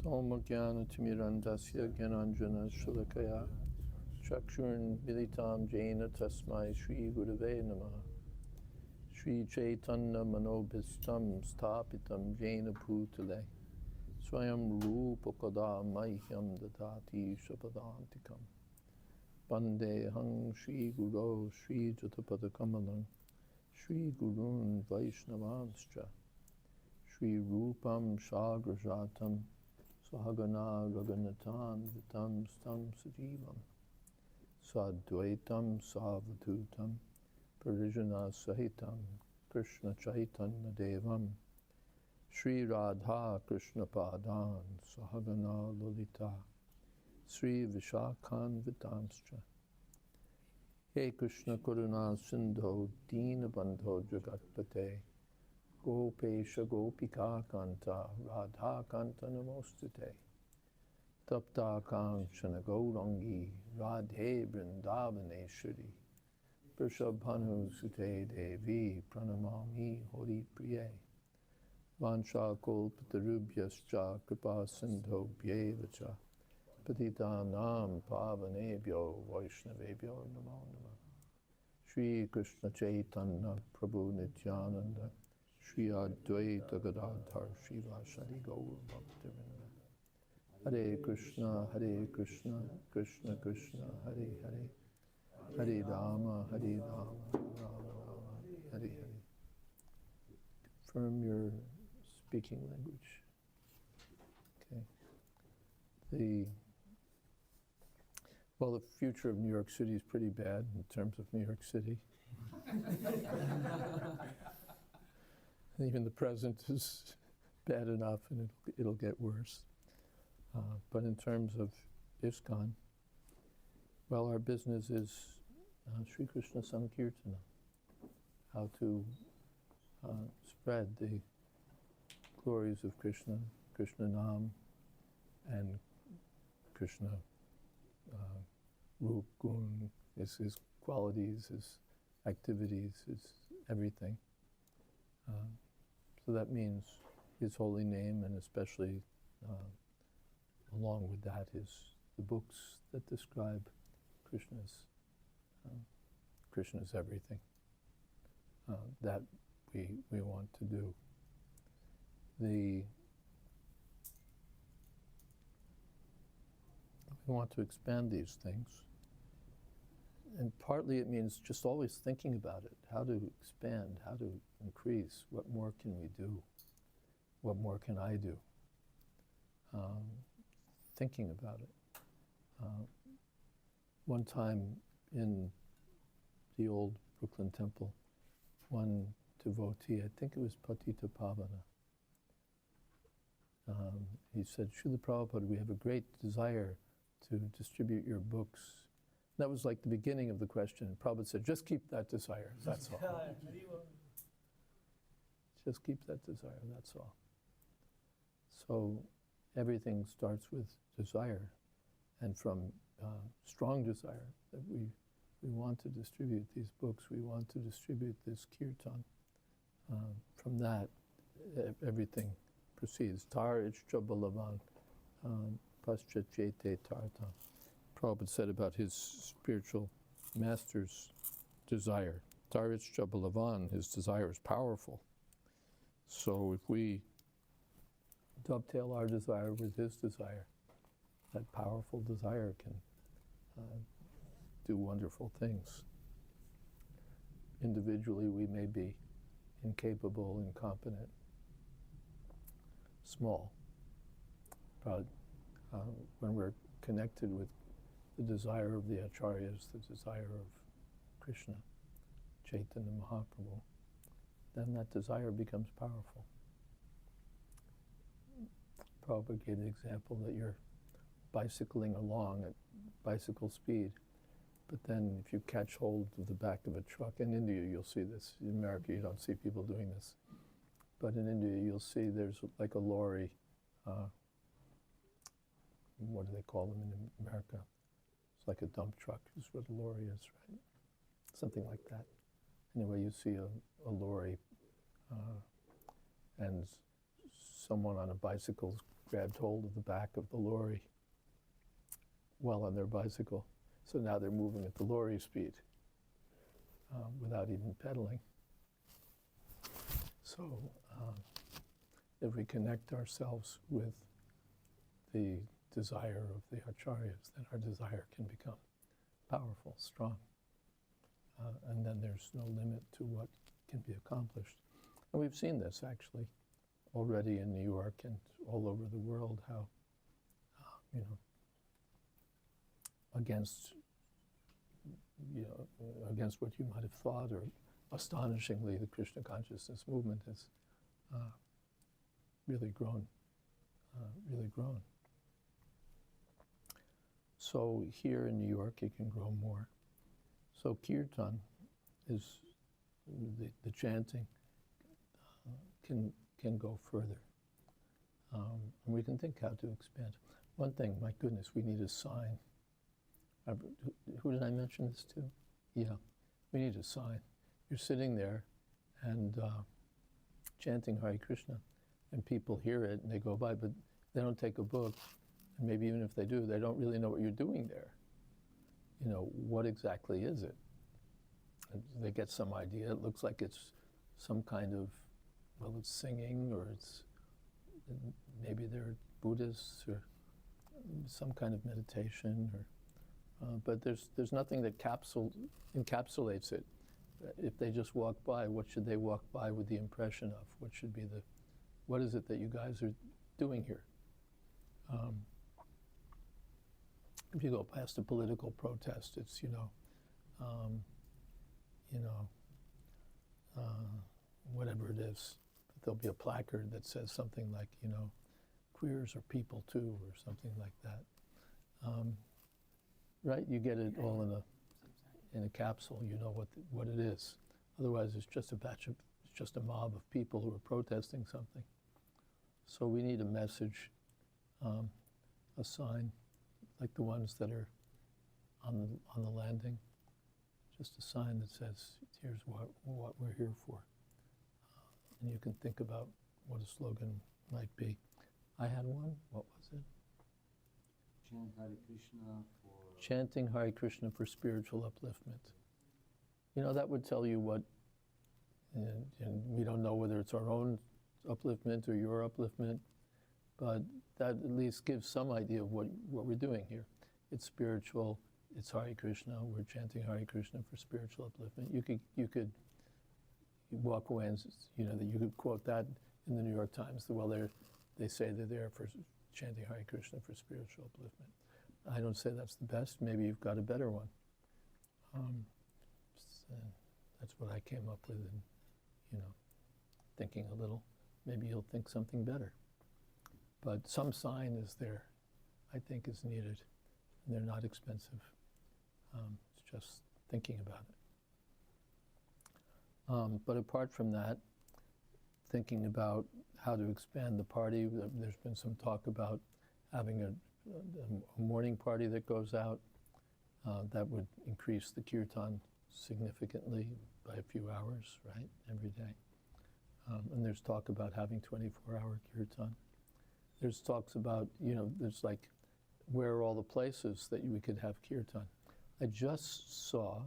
Om Jnana Timirandasya Gyananjana Shulakaya Chakshurn Militam Jaina Tasmai Shri Gurave Namaha Shri Chaitanya Manobhistam Stapitam Jaina Bhutale Swayam Rupa Kada Mahyam Dadati Shapadantikam Bande Hang Shri Guru Shri Jatapada Kamalang Shri Gurun Vaishnavanscha Shri Rupam Shagrajatam Sahagana Raganatan Vitam Stam Sajivam Sadvaitam Savadutam Parijana Sahitam Krishna Chaitanya Devam Shri Radha Krishna Padan Sahagana Lolita Sri Vishakhan Vitamscha He Krishna Karuna Sindho Dina Bandho Jagatpate Gopesha Gopika Kanta Radha Kanta Namostute Tapta Kanchana Gaurangi Radhe Vrindavaneshwari Vrishabhanu Sute Devi Pranamami Hori Priye Vansha Kolpatarubhyascha Kripa Sindho Bhyevacha Patitanam Pavanebhyo Vaishnavebhyo Namo Namah Shri Krishna Chaitanya Prabhu Nityananda Shri Advaita Gadadhar Shivasadi Gaur Bhaktivinoda Hare Krishna Krishna Krishna Hare Hare Hare Rama Rama Rama Hare Hare. Confirm your speaking language. Okay. The future of New York City is pretty bad in terms of New York City. Even the present is bad enough, and it'll get worse. But in terms of ISKCON, our business is Sri Krishna Sankirtana, how to spread the glories of Krishna, Krishna Nam, and Krishna Rup, Gun, his qualities, his activities, his everything. So that means his holy name, and especially along with that is the books that describe Krishna's everything. That we want to do. We want to expand these things. And partly it means just always thinking about it, how to expand, how to increase, what more can we do, what more can I do, thinking about it. One time in the old Brooklyn Temple, one devotee, I think it was Patita Pavana, he said, Srila Prabhupada, we have a great desire to distribute your books. That was like the beginning of the question. And Prabhupada said, just keep that desire, that's all. Just keep that desire, that's all. So everything starts with desire, and from strong desire that we want to distribute these books, we want to distribute this kirtan. From that, everything proceeds. Tar ichcha balavan, pascha chete tarta. Prabhupada said about his spiritual master's desire. Tar ichcha balavan, his desire is powerful. So if we dovetail our desire with his desire, that powerful desire can do wonderful things. Individually, we may be incapable, incompetent, small. But when we're connected with the desire of the acharyas, the desire of Krishna, Chaitanya Mahaprabhu, then that desire becomes powerful. Prabhupada gave the example that you're bicycling along at bicycle speed, but then if you catch hold of the back of a truck, in India you'll see this, in America you don't see people doing this, but in India you'll see there's like a lorry, what do they call them in America? It's like a dump truck is what a lorry is, right? Something like that. Anyway, you see a lorry and someone on a bicycle grabbed hold of the back of the lorry while on their bicycle. So now they're moving at the lorry speed without even pedaling. So if we connect ourselves with the desire of the acharyas, then our desire can become powerful, strong. And then there's no limit to what can be accomplished. And we've seen this actually already in New York and all over the world, how, against what you might have thought, or astonishingly, the Krishna consciousness movement has really grown. So here in New York, it can grow more. So kirtan is the chanting can go further, and we can think how to expand. One thing, my goodness, we need a sign. Who did I mention this to? Yeah, we need a sign. You're sitting there and chanting Hare Krishna, and people hear it and they go by, but they don't take a book, and maybe even if they do, they don't really know what you're doing there. What exactly is it? And they get some idea. It looks like it's some kind of, it's singing, or it's maybe they're Buddhists, or some kind of meditation, or but there's nothing that encapsulates it. If they just walk by, what should they walk by with the impression of? What is it that you guys are doing here? If you go past a political protest, it's whatever it is, there'll be a placard that says something like, queers are people too, or something like that. Right? You get it all in a capsule. You know what it is. Otherwise, it's just a mob of people who are protesting something. So we need a message, a sign, like the ones that are on the landing. Just a sign that says, here's what we're here for. And you can think about what a slogan might be. I had one. What was it? Chant Hare Krishna for... Chanting Hare Krishna for spiritual upliftment. That would tell you what, and we don't know whether it's our own upliftment or your upliftment, but that at least gives some idea of what we're doing here. It's spiritual, it's Hare Krishna, we're chanting Hare Krishna for spiritual upliftment. You could walk away and, that you could quote that in the New York Times. Well, they say they're there for chanting Hare Krishna for spiritual upliftment. I don't say that's the best. Maybe you've got a better one. That's what I came up with, and thinking a little. Maybe you'll think something better. But some sign is there, I think, is needed, and they're not expensive. It's just thinking about it. But apart from that, thinking about how to expand the party, there's been some talk about having a morning party that goes out. That would increase the kirtan significantly by a few hours, right, every day. And there's talk about having 24-hour kirtan. There's talks about, there's like, where are all the places that we could have kirtan? I just saw,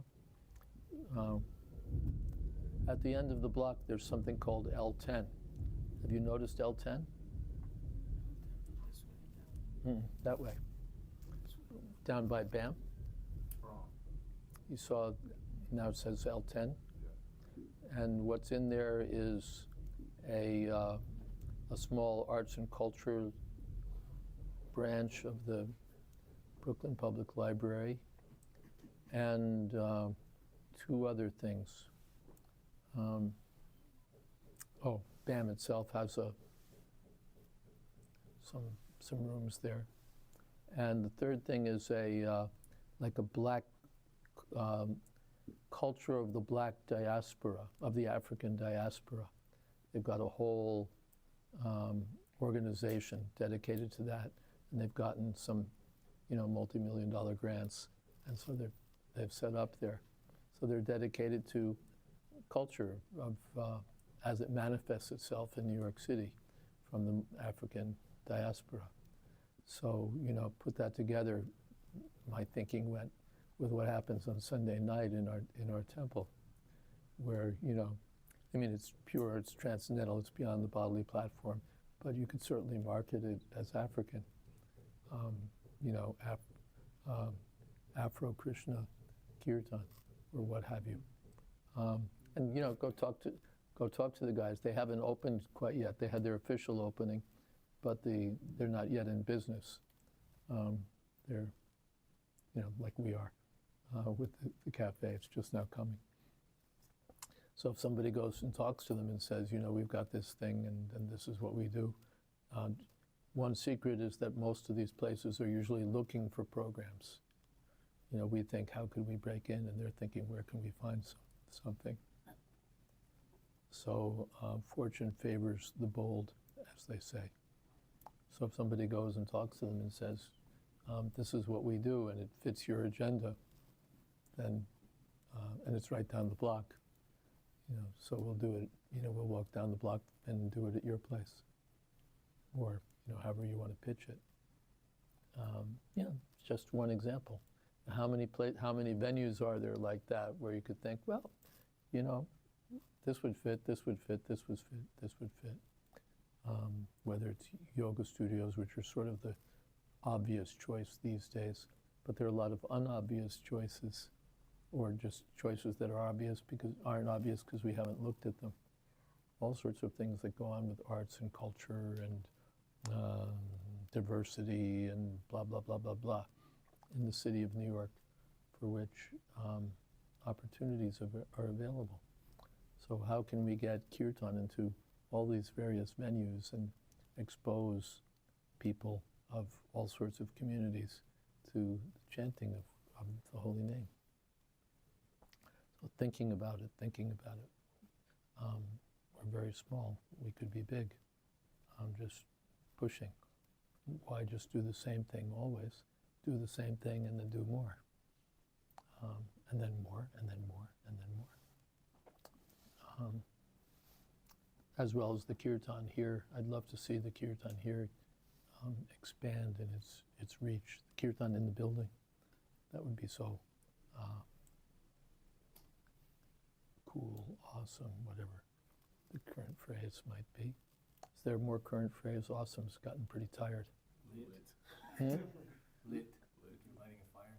at the end of the block, there's something called L10. Have you noticed L10? That way. Down by BAM? You saw, now it says L10. And what's in there is a small arts and culture branch of the Brooklyn Public Library, and two other things. BAM itself has some rooms there. And the third thing is like a black culture of the black diaspora, of the African diaspora. They've got a whole organization dedicated to that, and they've gotten some, multi-million-dollar grants, and so they've set up there. So they're dedicated to culture of as it manifests itself in New York City from the African diaspora. So, put that together, my thinking went with what happens on Sunday night in our temple, where, it's pure, it's transcendental, it's beyond the bodily platform, but you could certainly market it as African, Afro-Krishna Kirtan, or what have you. And go talk to the guys. They haven't opened quite yet. They had their official opening, but they're not yet in business. They're, like we are with the cafe. It's just now coming. So if somebody goes and talks to them and says, we've got this thing and this is what we do. One secret is that most of these places are usually looking for programs. We think, how could we break in? And they're thinking, where can we find something? So fortune favors the bold, as they say. So if somebody goes and talks to them and says, this is what we do and it fits your agenda, then, and it's right down the block, so we'll do it, we'll walk down the block and do it at your place, or, however you want to pitch it. It's just one example. How many venues are there like that where you could think, well, this would fit, this would fit, this would fit, this would fit. Whether it's yoga studios, which are sort of the obvious choice these days, but there are a lot of unobvious choices, or just choices that aren't obvious because we haven't looked at them. All sorts of things that go on with arts and culture and diversity and blah, blah, blah, blah, blah in the city of New York, for which opportunities are available. So how can we get kirtan into all these various venues and expose people of all sorts of communities to the chanting of the holy name? So thinking about it. We're very small. We could be big. Just pushing. Why just do the same thing always? Do the same thing and then do more. And then more, and then more, and then more. As well as the kirtan here. I'd love to see the kirtan here expand in its reach. The kirtan in the building. That would be so cool, awesome, whatever the current phrase might be. Is there a more current phrase? Awesome's gotten pretty tired. Lit. Hmm? Lit. Lighting a fire.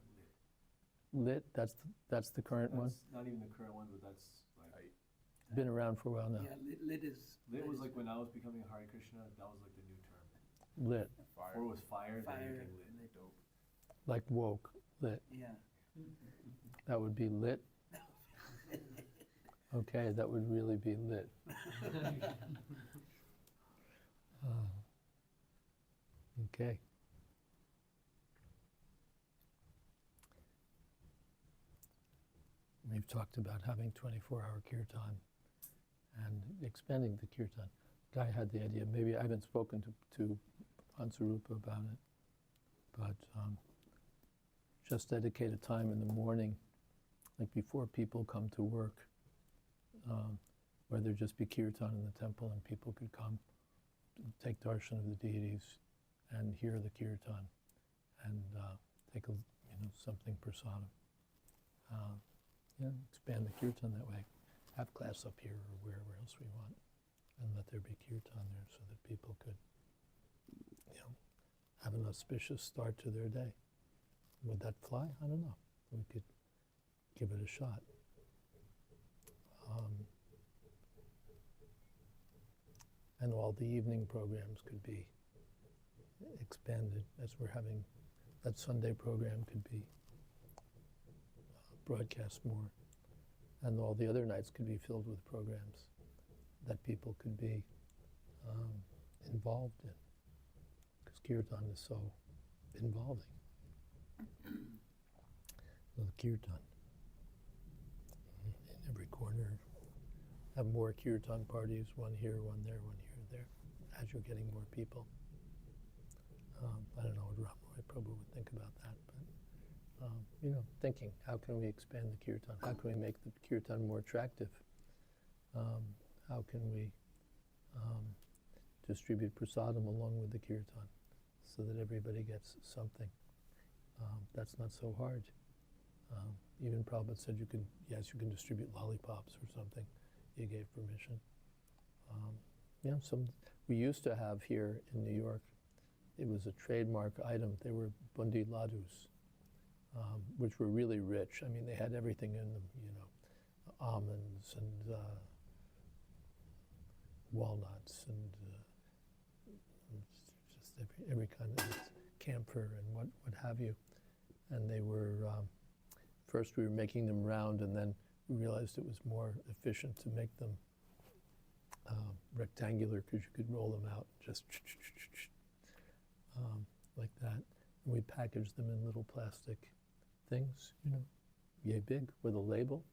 Lit. Lit, that's the current one? Not even the current one, but that's like... Been around for a while now. Yeah, lit was like when I was becoming a Hare Krishna, that was like the new term. Lit. Before it was fire, then it Fire. became lit. Dope. Like woke, lit. Yeah. That would be lit. Okay, that would really be lit. Okay. We've talked about having 24-hour kirtan and expanding the kirtan. Guy had the idea, maybe I haven't spoken to Pansarupa about it, but just dedicate a time in the morning, like before people come to work, where there'd just be kirtan in the temple and people could come, take darshan of the deities and hear the kirtan and take something prasadam. Expand the kirtan that way. Have class up here or wherever else we want, and let there be kirtan there so that people could, have an auspicious start to their day. Would that fly? I don't know. We could give it a shot. And all the evening programs could be expanded as we're having. That Sunday program could be broadcast more. And all the other nights could be filled with programs that people could be involved in. Because kirtan is so involving. The kirtan. In every corner. Have more kirtan parties, one here, one there, there, as you're getting more people. I don't know what Ramroy Prabhu would think about that, but thinking, how can we expand the kirtan? How can we make the kirtan more attractive? How can we distribute prasadam along with the kirtan so that everybody gets something. That's not so hard. Even Prabhupada said you can distribute lollipops or something. He gave permission. We used to have here in New York, it was a trademark item. They were bundi ladus, which were really rich. I mean, they had everything in them, almonds and walnuts and just every kind of camphor and what have you. And they were, first we were making them round, and then we realized it was more efficient to make them rectangular because you could roll them out just like that. And we packaged them in little plastic things, yay big, with a label,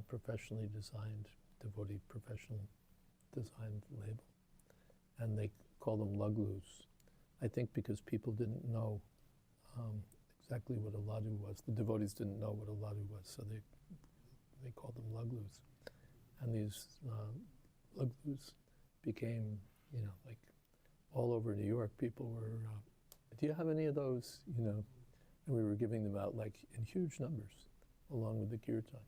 professionally designed, devotee professional designed label. And they call them luglus. I think because people didn't know exactly what a ladu was. The devotees didn't know what a ladu was, so they called them luglus. And these luglus became, like all over New York, people were, do you have any of those, And we were giving them out like in huge numbers, along with the kirtan.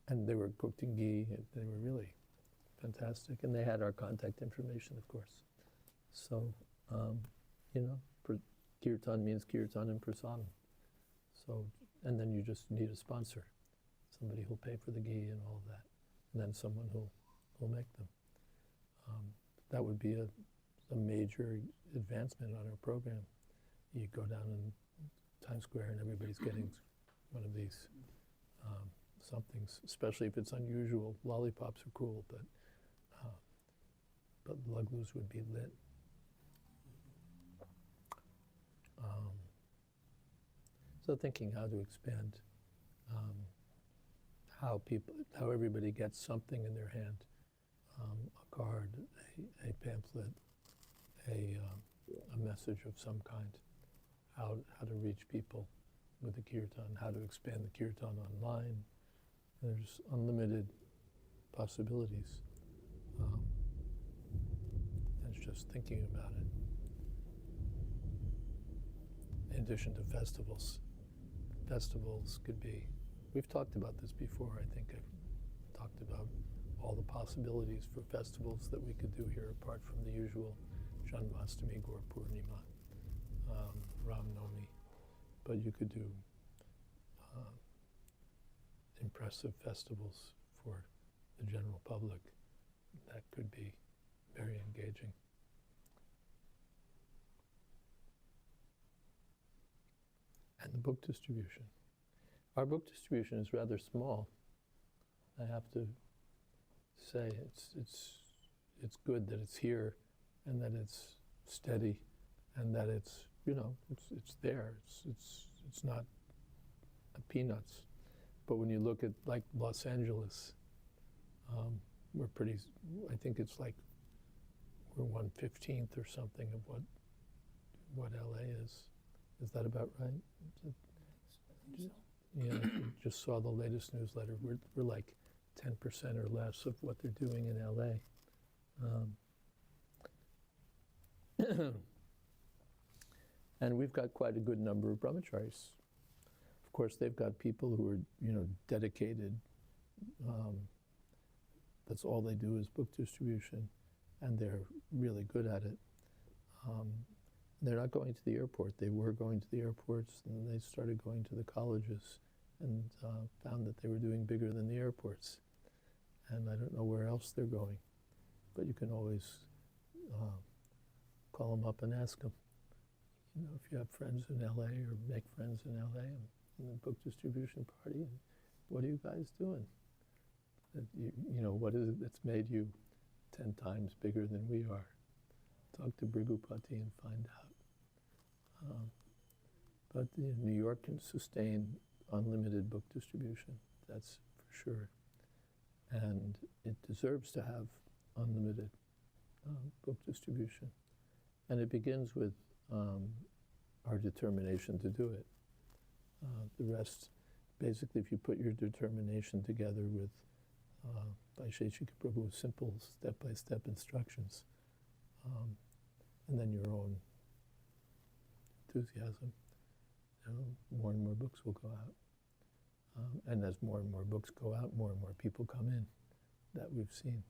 And they were cooked in ghee, and they were really fantastic. And they had our contact information, of course. So, kirtan means kirtan and prasadam. So, and then you just need a sponsor, somebody who'll pay for the ghee and all of that, and then someone who'll make them. That would be a major advancement on our program. You go down in Times Square and everybody's getting one of these somethings, especially if it's unusual. Lollipops are cool, but luglus would be lit. So thinking how to expand, how everybody gets something in their hand, a card, a pamphlet, a message of some kind, how to reach people with the kirtan, how to expand the kirtan online. There's unlimited possibilities. And it's just thinking about it. In addition to festivals. Festivals could be, we've talked about this before, I think I've talked about all the possibilities for festivals that we could do here apart from the usual Janmashtami, Gaur Purnima, Ram Navami. But you could do impressive festivals for the general public. That could be very engaging. And the book distribution. Our book distribution is rather small. I have to say it's good that it's here, and that it's steady, and that it's it's there. It's not peanuts. But when you look at like Los Angeles, we're pretty. I think it's like we're 1/15th or something of what LA is. Is that about right? Yeah, I just saw the latest newsletter. We're like 10% or less of what they're doing in LA. And we've got quite a good number of brahmacharis. Of course, they've got people who are, dedicated. That's all they do is book distribution, and they're really good at it. They're not going to the airport. They were going to the airports, and they started going to the colleges and found that they were doing bigger than the airports. And I don't know where else they're going, but you can always call them up and ask them. If you have friends in LA or make friends in LA and in the book distribution party, and what are you guys doing? What is it that's made you 10 times bigger than we are? Talk to Brigupati and find out. But New York can sustain unlimited book distribution, that's for sure. And it deserves to have unlimited book distribution. And it begins with our determination to do it. The rest, basically, if you put your determination together with by Sheshika Prabhu, simple step-by-step instructions, and then your own enthusiasm. More and more books will go out. And as more and more books go out, more and more people come in that we've seen.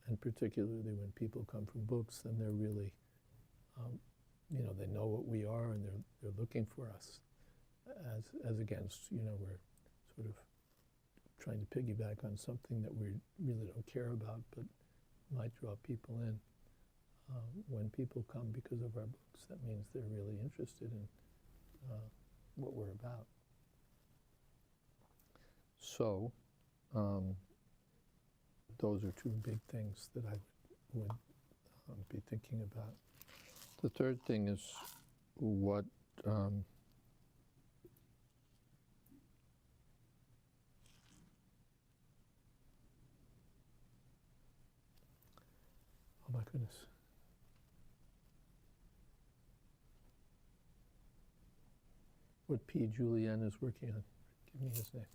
And particularly when people come from books, then they're really, they know what we are and they're looking for us. As against, we're sort of trying to piggyback on something that we really don't care about, but might draw people in. When people come because of our books, that means they're really interested in what we're about. So, those are two big things that I would be thinking about. The third thing is what oh my goodness. What P. Julian is working on. Give me his name.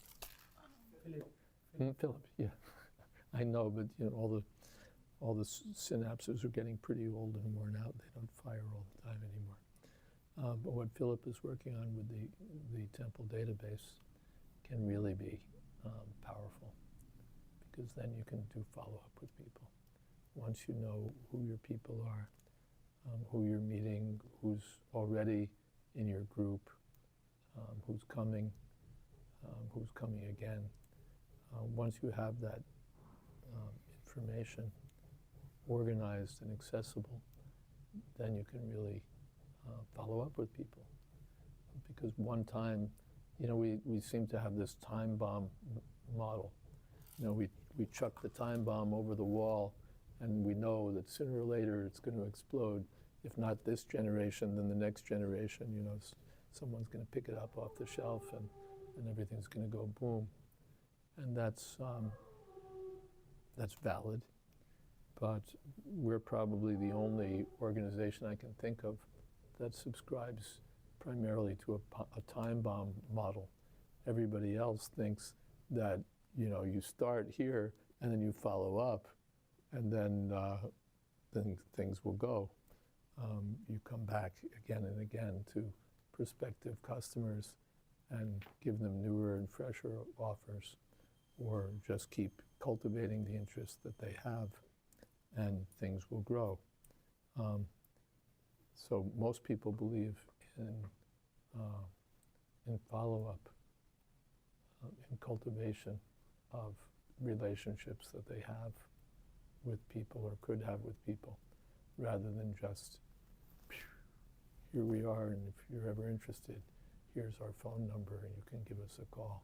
Philip, yeah. I know, but all the synapses are getting pretty old and worn out. They don't fire all the time anymore. But what Philip is working on with the temple database can really be powerful, because then you can do follow-up with people. Once you know who your people are, who you're meeting, who's already in your group, who's coming again. Once you have that information organized and accessible, then you can really follow up with people. Because one time, we seem to have this time bomb model. We chuck the time bomb over the wall, and we know that sooner or later it's going to explode. If not this generation, then the next generation, someone's going to pick it up off the shelf and everything's going to go boom. And that's valid, but we're probably the only organization I can think of that subscribes primarily to a time bomb model. Everybody else thinks that, you start here and then you follow up, and then things will go. You come back again and again to prospective customers and give them newer and fresher offers, or just keep cultivating the interest that they have, and things will grow. So most people believe in follow-up, in cultivation of relationships that they have with people or could have with people, rather than just, here we are, and if you're ever interested, here's our phone number and you can give us a call.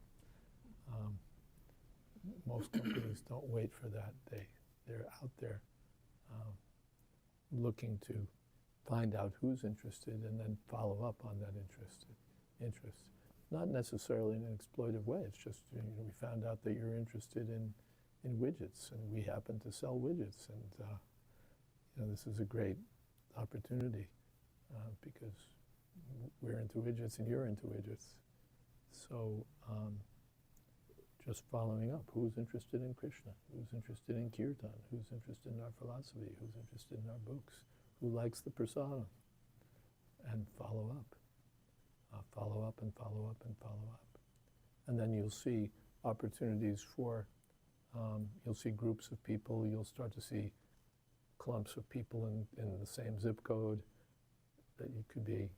Most companies don't wait for that. They're out there looking to find out who's interested and then follow up on that interest. Not necessarily in an exploitive way. It's just, we found out that you're interested in widgets, and we happen to sell widgets, and this is a great opportunity because we're into widgets and you're into widgets. So just following up, who's interested in Krishna, who's interested in kirtan, who's interested in our philosophy, who's interested in our books, who likes the prasadam, and follow up and follow up and follow up. And then you'll see opportunities for, you'll see groups of people, you'll start to see clumps of people in the same zip code that you could be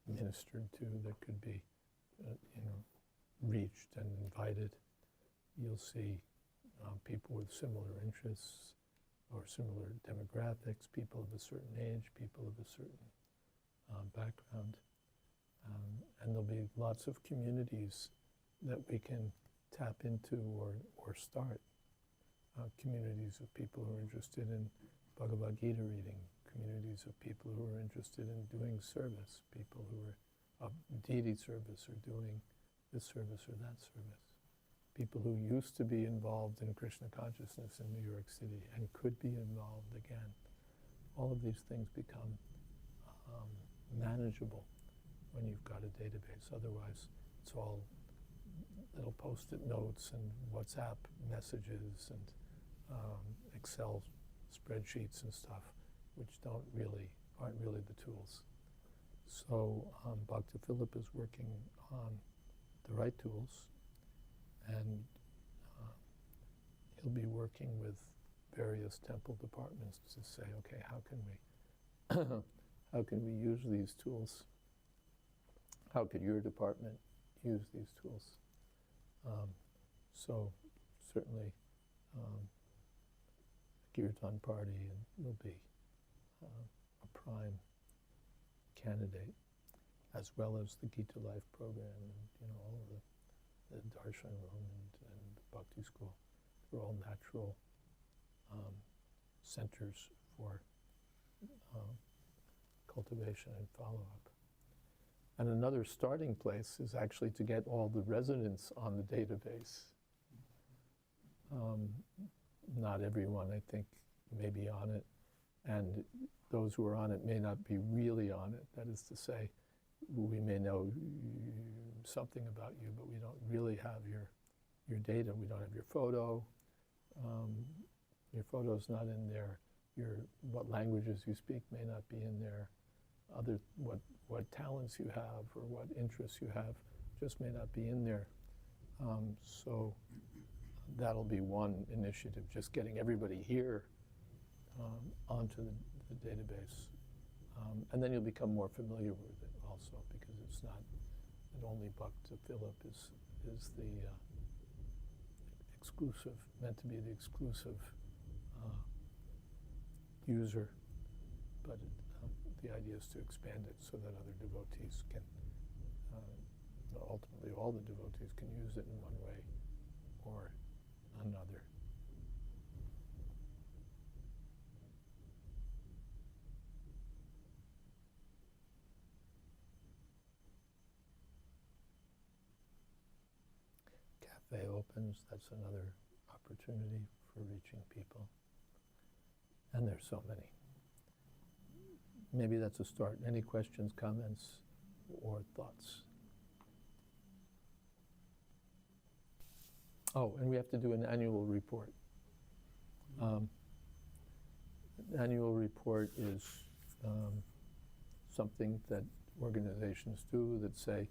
ministered to, that could be, reached and invited. You'll see people with similar interests or similar demographics, people of a certain age, people of a certain background. And there'll be lots of communities that we can tap into or start. Communities of people who are interested in Bhagavad Gita reading, communities of people who are interested in doing service, people who are deity service or doing this service or that service, people who used to be involved in Krishna consciousness in New York City and could be involved again. All of these things become manageable when you've got a database. Otherwise, it's all little post-it notes and WhatsApp messages and Excel spreadsheets and stuff, which aren't really the tools. So Bhakti Philip is working on the right tools, and he'll be working with various temple departments to say, okay, how can we use these tools? How could your department use these tools? So certainly Kirtan Party will be a prime candidate, as well as the Gita Life program and all of the Darshan Room and the Bhakti School. They're all natural centers for cultivation and follow-up. And another starting place is actually to get all the residents on the database. Not everyone, I think, may be on it, and those who are on it may not be really on it. That is to say, we may know something about you, but we don't really have your data. We don't have your photo. Your photo's not in there. What languages you speak may not be in there. What talents you have or what interests you have just may not be in there. So that'll be one initiative, just getting everybody here onto the database. And then you'll become more familiar with it also, because it's not that only Bhakti Philip is the exclusive, meant to be the exclusive user, but the idea is to expand it so that other devotees can, ultimately all the devotees can use it in one way or another. Cafe opens, that's another opportunity for reaching people. And there's so many. Maybe that's a start. Any questions, comments, or thoughts? Oh, and we have to do an annual report. Annual report is something that organizations do that say,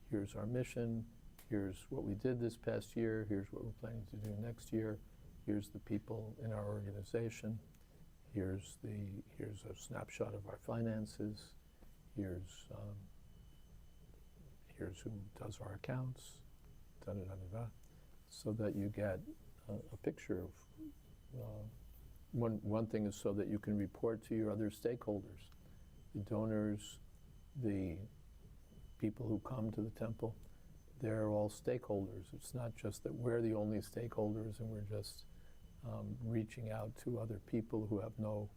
here's our mission, here's what we did this past year, here's what we're planning to do next year, here's the people in our organization, here's a snapshot of our finances, here's who does our accounts, da-da-da-da-da, so that you get a picture of, one thing is so that you can report to your other stakeholders, the donors, the people who come to the temple. They're all stakeholders. It's not just that we're the only stakeholders and we're just reaching out to other people who have no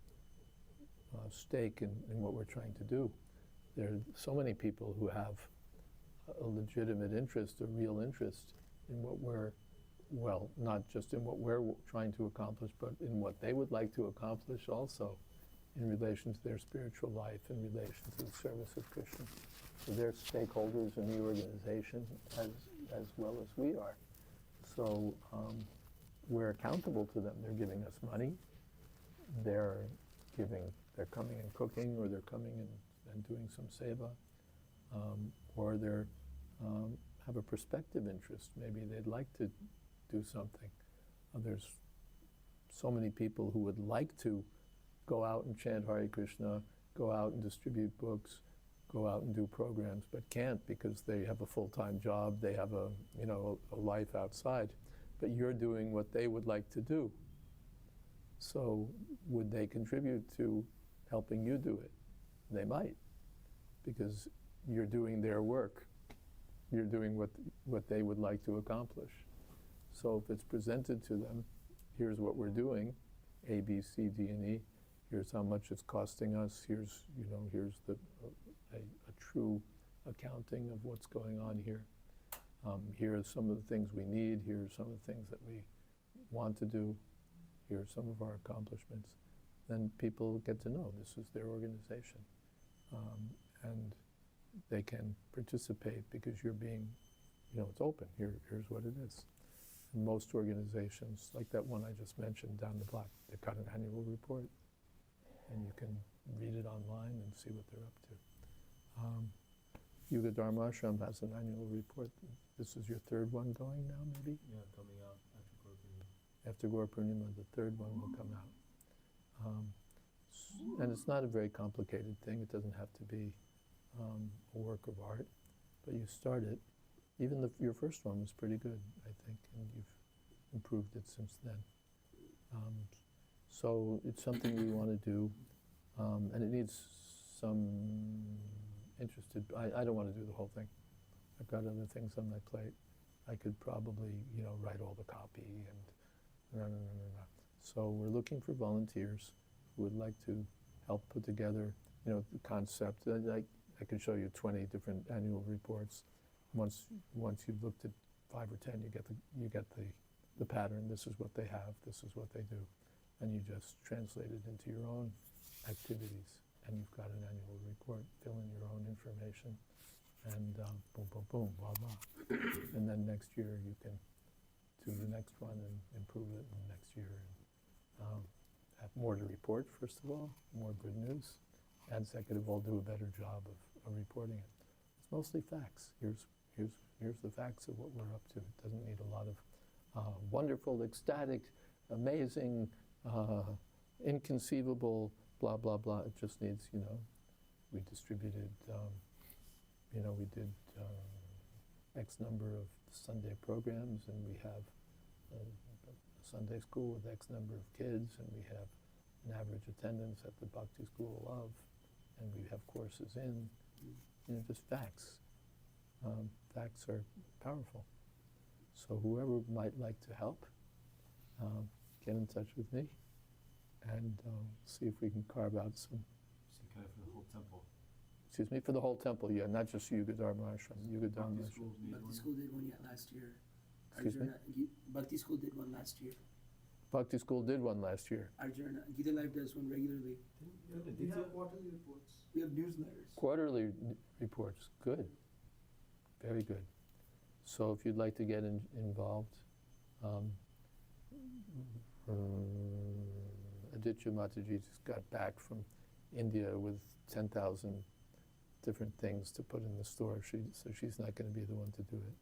stake in what we're trying to do. There are so many people who have a legitimate interest, a real interest in what we're, well, not just in what we're trying to accomplish, but in what they would like to accomplish also in relation to their spiritual life, in relation to the service of Krishna. So they're stakeholders in the organization as well as we are. So we're accountable to them. They're giving us money. They're coming and cooking, or they're coming and doing some seva, or they're have a perspective interest. Maybe they'd like to do something. There's so many people who would like to go out and chant Hare Krishna, go out and distribute books, go out and do programs, but can't because they have a full-time job, they have a life outside. But you're doing what they would like to do. So would they contribute to helping you do it? They might, because you're doing their work. You're doing what they would like to accomplish. So if it's presented to them, here's what we're doing, A, B, C, D, and E. Here's how much it's costing us. Here's a true accounting of what's going on here. Here are some of the things we need. Here are some of the things that we want to do. Here are some of our accomplishments. Then people get to know this is their organization. And they can participate because you're it's open. Here's what it is. And most organizations, like that one I just mentioned down the block, they've got an annual report, and you can read it online and see what they're up to. Yuga Dharma Ashram has an annual report. This is your third one going now, maybe? Yeah, coming out after Gaur Purnima. After Gaur Purnima, the third one will come out. And it's not a very complicated thing. It doesn't have to be a work of art, but you start it. Even your first one was pretty good, I think, and you've improved it since then. So it's something we want to do, and it needs some interested. I don't want to do the whole thing. I've got other things on my plate. I could probably, write all the copy and no. So we're looking for volunteers who would like to help put together, the concept. I can show you 20 different annual reports. Once you've looked at 5 or 10, you get the pattern. This is what they have. This is what they do, and you just translate it into your own activities. And you've got an annual report. Fill in your own information, and boom, boom, boom, blah, blah. And then next year you can do the next one and improve it, and next year and have more to report. First of all, more good news, and second of all, do a better job of reporting it. It's mostly facts. Here's the facts of what we're up to. It doesn't need a lot of wonderful, ecstatic, amazing, inconceivable, blah, blah, blah. It just needs, we distributed, we did X number of Sunday programs, and we have a Sunday school with X number of kids, and we have an average attendance at the Bhakti School of, and we have courses in, just facts. Facts are powerful. So whoever might like to help, get in touch with me, and see if we can carve out some. So kind of for the whole temple. Excuse me, for the whole temple, yeah, not just Yuga Dharma Ashram. Yuga Dharma Ashram. Bhakti School did one last year. Excuse me? Bhakti School did one last year. Bhakti School did one last year. Arjuna, Gita Life does one regularly. We have quarterly reports. We have newsletters. Quarterly reports, good. Very good. So if you'd like to get involved, Aditya Mataji just got back from India with 10,000 different things to put in the store, so she's not going to be the one to do it.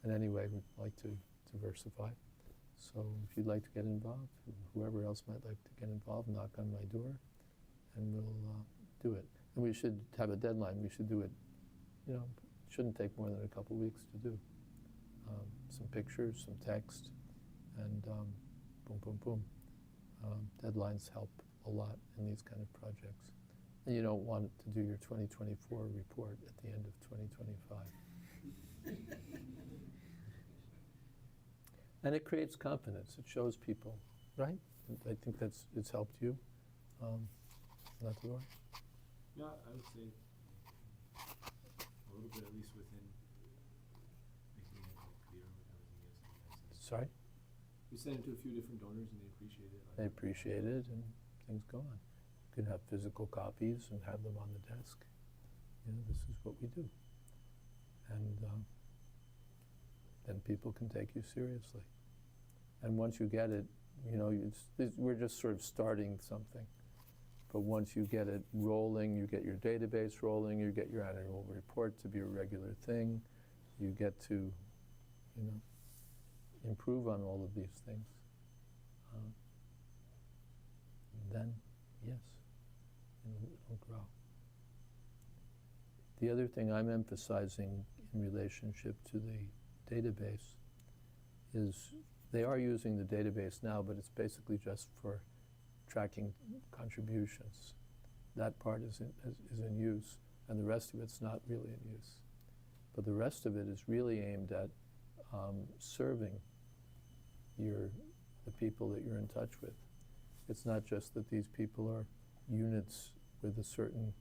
And anyway, we'd like to diversify. So if you'd like to get involved, whoever else might like to get involved, knock on my door, and we'll do it. And we should have a deadline. We should do it, it shouldn't take more than a couple weeks to do. Some pictures, some text, and boom, boom, boom. Deadlines help a lot in these kind of projects. And you don't want to do your 2024 report at the end of 2025. And it creates confidence. It shows people, right? I think it's helped you. Not the way. Yeah, I would say a little bit, at least within making it clear what everything is. And nice. Sorry? We sent it to a few different donors, and they appreciate it. They appreciate it, and things go on. You can have physical copies and have them on the desk. This is what we do. And then people can take you seriously. And once you get it, we're just sort of starting something. But once you get it rolling, you get your database rolling, you get your annual report to be a regular thing, you get to, improve on all of these things. Then, yes, it'll grow. The other thing I'm emphasizing in relationship to the database is they are using the database now, but it's basically just for tracking contributions. That part is in use, and the rest of it's not really in use. But the rest of it is really aimed at serving the people that you're in touch with. It's not just that these people are units with a certain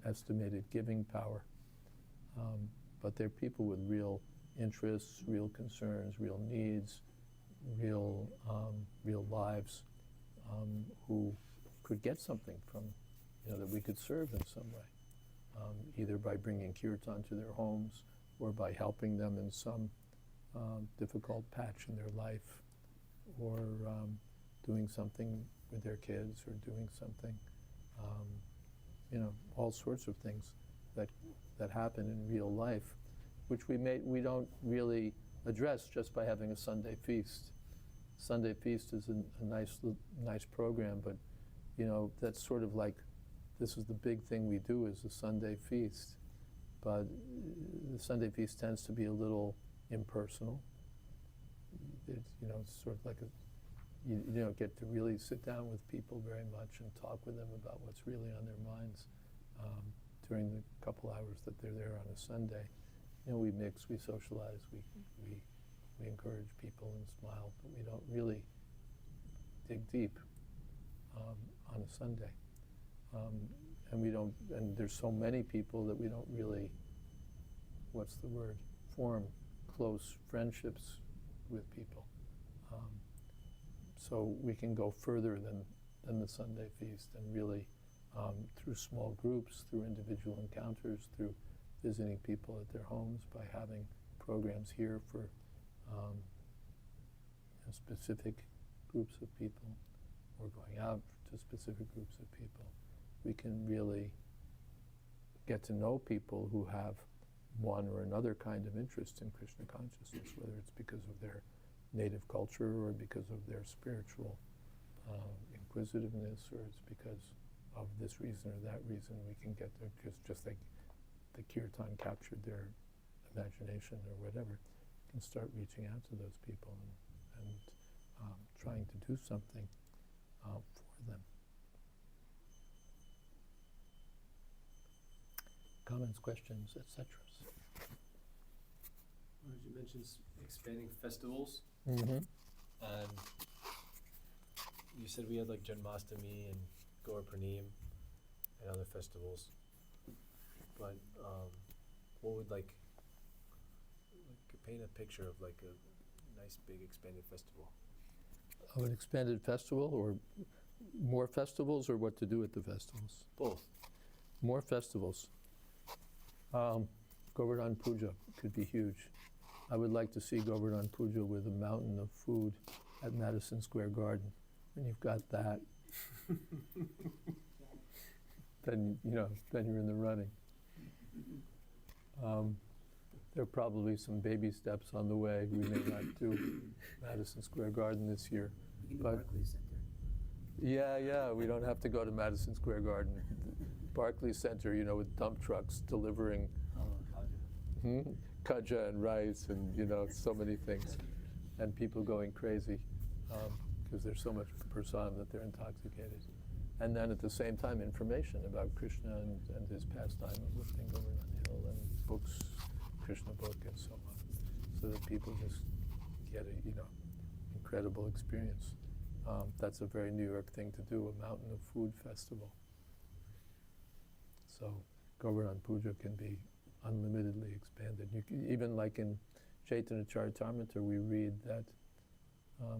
estimated giving power, but they're people with real interests, real concerns, real needs, real lives, who could get something from, that we could serve in some way, either by bringing kirtan to their homes, or by helping them in some difficult patch in their life, or doing something with their kids, or doing something, all sorts of things that happen in real life, which we don't really address just by having a Sunday feast. Sunday feast is a nice program, but that's sort of like, this is the big thing we do, is the Sunday feast. But the Sunday feast tends to be a little impersonal. It's sort of like you don't get to really sit down with people very much and talk with them about what's really on their minds during the couple hours that they're there on a Sunday. We mix, we socialize, we encourage people and smile, but we don't really dig deep on a Sunday. And there's so many people that we don't really, form close friendships with people. So we can go further than the Sunday feast, and really through small groups, through individual encounters, through visiting people at their homes, by having programs here for specific groups of people, or going out to specific groups of people. We can really get to know people who have one or another kind of interest in Krishna consciousness, whether it's because of their native culture, or because of their spiritual inquisitiveness, or it's because of this reason or that reason. We can get there just like the kirtan captured their imagination or whatever. We can start reaching out to those people and trying to do something for them. Comments, questions, etc. You mentioned expanding festivals, Mm-hmm. and you said we had like Janmashtami and Gaur Pranim and other festivals, but what would like paint a picture of like a nice big expanded festival? Of an expanded festival, or more festivals, or what to do at the festivals? Both. More festivals. Govardhan Puja could be huge. I would like to see Govardhan Puja with a mountain of food at Madison Square Garden. When you've got that, then you're in the running. There are probably some baby steps on the way. We may not do Madison Square Garden this year. You can do But- Barclays Center. Yeah, we don't have to go to Madison Square Garden. Barclays Center, with dump trucks delivering kaja and rice and, so many things. And people going crazy because there's so much prasadam that they're intoxicated. And then at the same time, information about Krishna and his pastime of lifting Govardhan Hill, and books, Krishna book, and so on, so that people just get a, incredible experience. That's a very New York thing to do, a mountain of food festival. So Govardhan Puja can be unlimitedly expanded. Even like in Chaitanya Charitamrita, we read that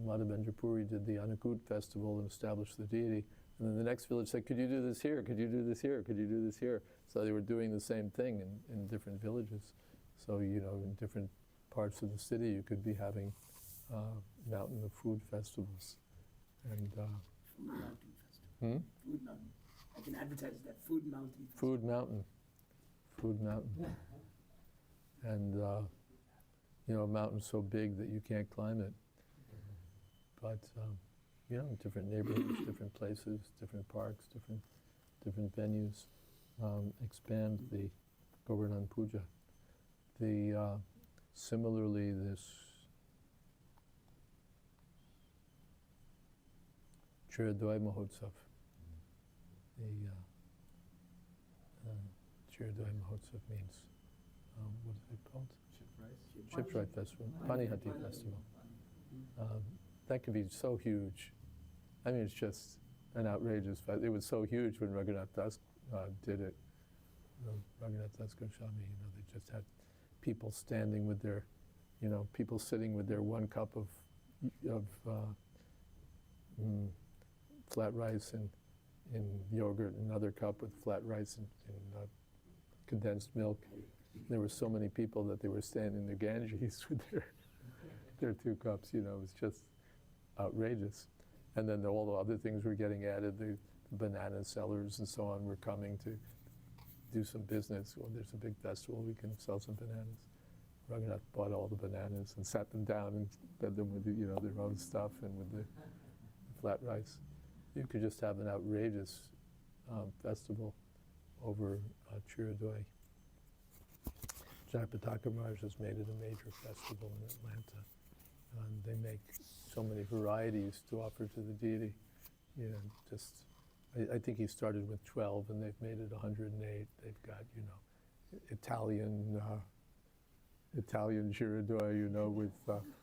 Madhavendra Puri did the Anukut festival and established the deity. And then the next village said, could you do this here? Could you do this here? Could you do this here? So they were doing the same thing in different villages. So, in different parts of the city, you could be having mountain of food festivals. And Food Mountain Festival. Food Mountain. I can advertise that. Food Mountain Festival. Food Mountain. Food Mountain. And, a mountain so big that you can't climb it. But, different neighborhoods, different places, different parks, different venues, expand the Govardhan Puja. Similarly, this Jayadvaita Mahotsav, Jayadvaita Mahotsav means, what is it called? Shipwright Festival, Panihati Festival. That could be so huge. I mean, it's just an outrageous festival. It was so huge when Raghunath Das did it. Raghunath Das Goswami, they just had people standing with their, people sitting with their one cup of flat rice in yogurt, another cup with flat rice and condensed milk, There were so many people that they were standing the Ganges with their 2 cups, you know, it was just outrageous. And then all the other things were getting added, the banana sellers and so on were coming to do some business. Well, there's a big festival, we can sell some bananas. Raghunath bought all the bananas and sat them down and fed them with, you know, their own stuff and with the flat rice. You could just have an outrageous festival over Jayadvaita. Jayadvaita Maharaj has made it a major festival in Atlanta. And they make so many varieties to offer to the deity. You know, just, I think he started with 12 and they've made it 108. They've got, you know, Italian Jayadvaita, you know, with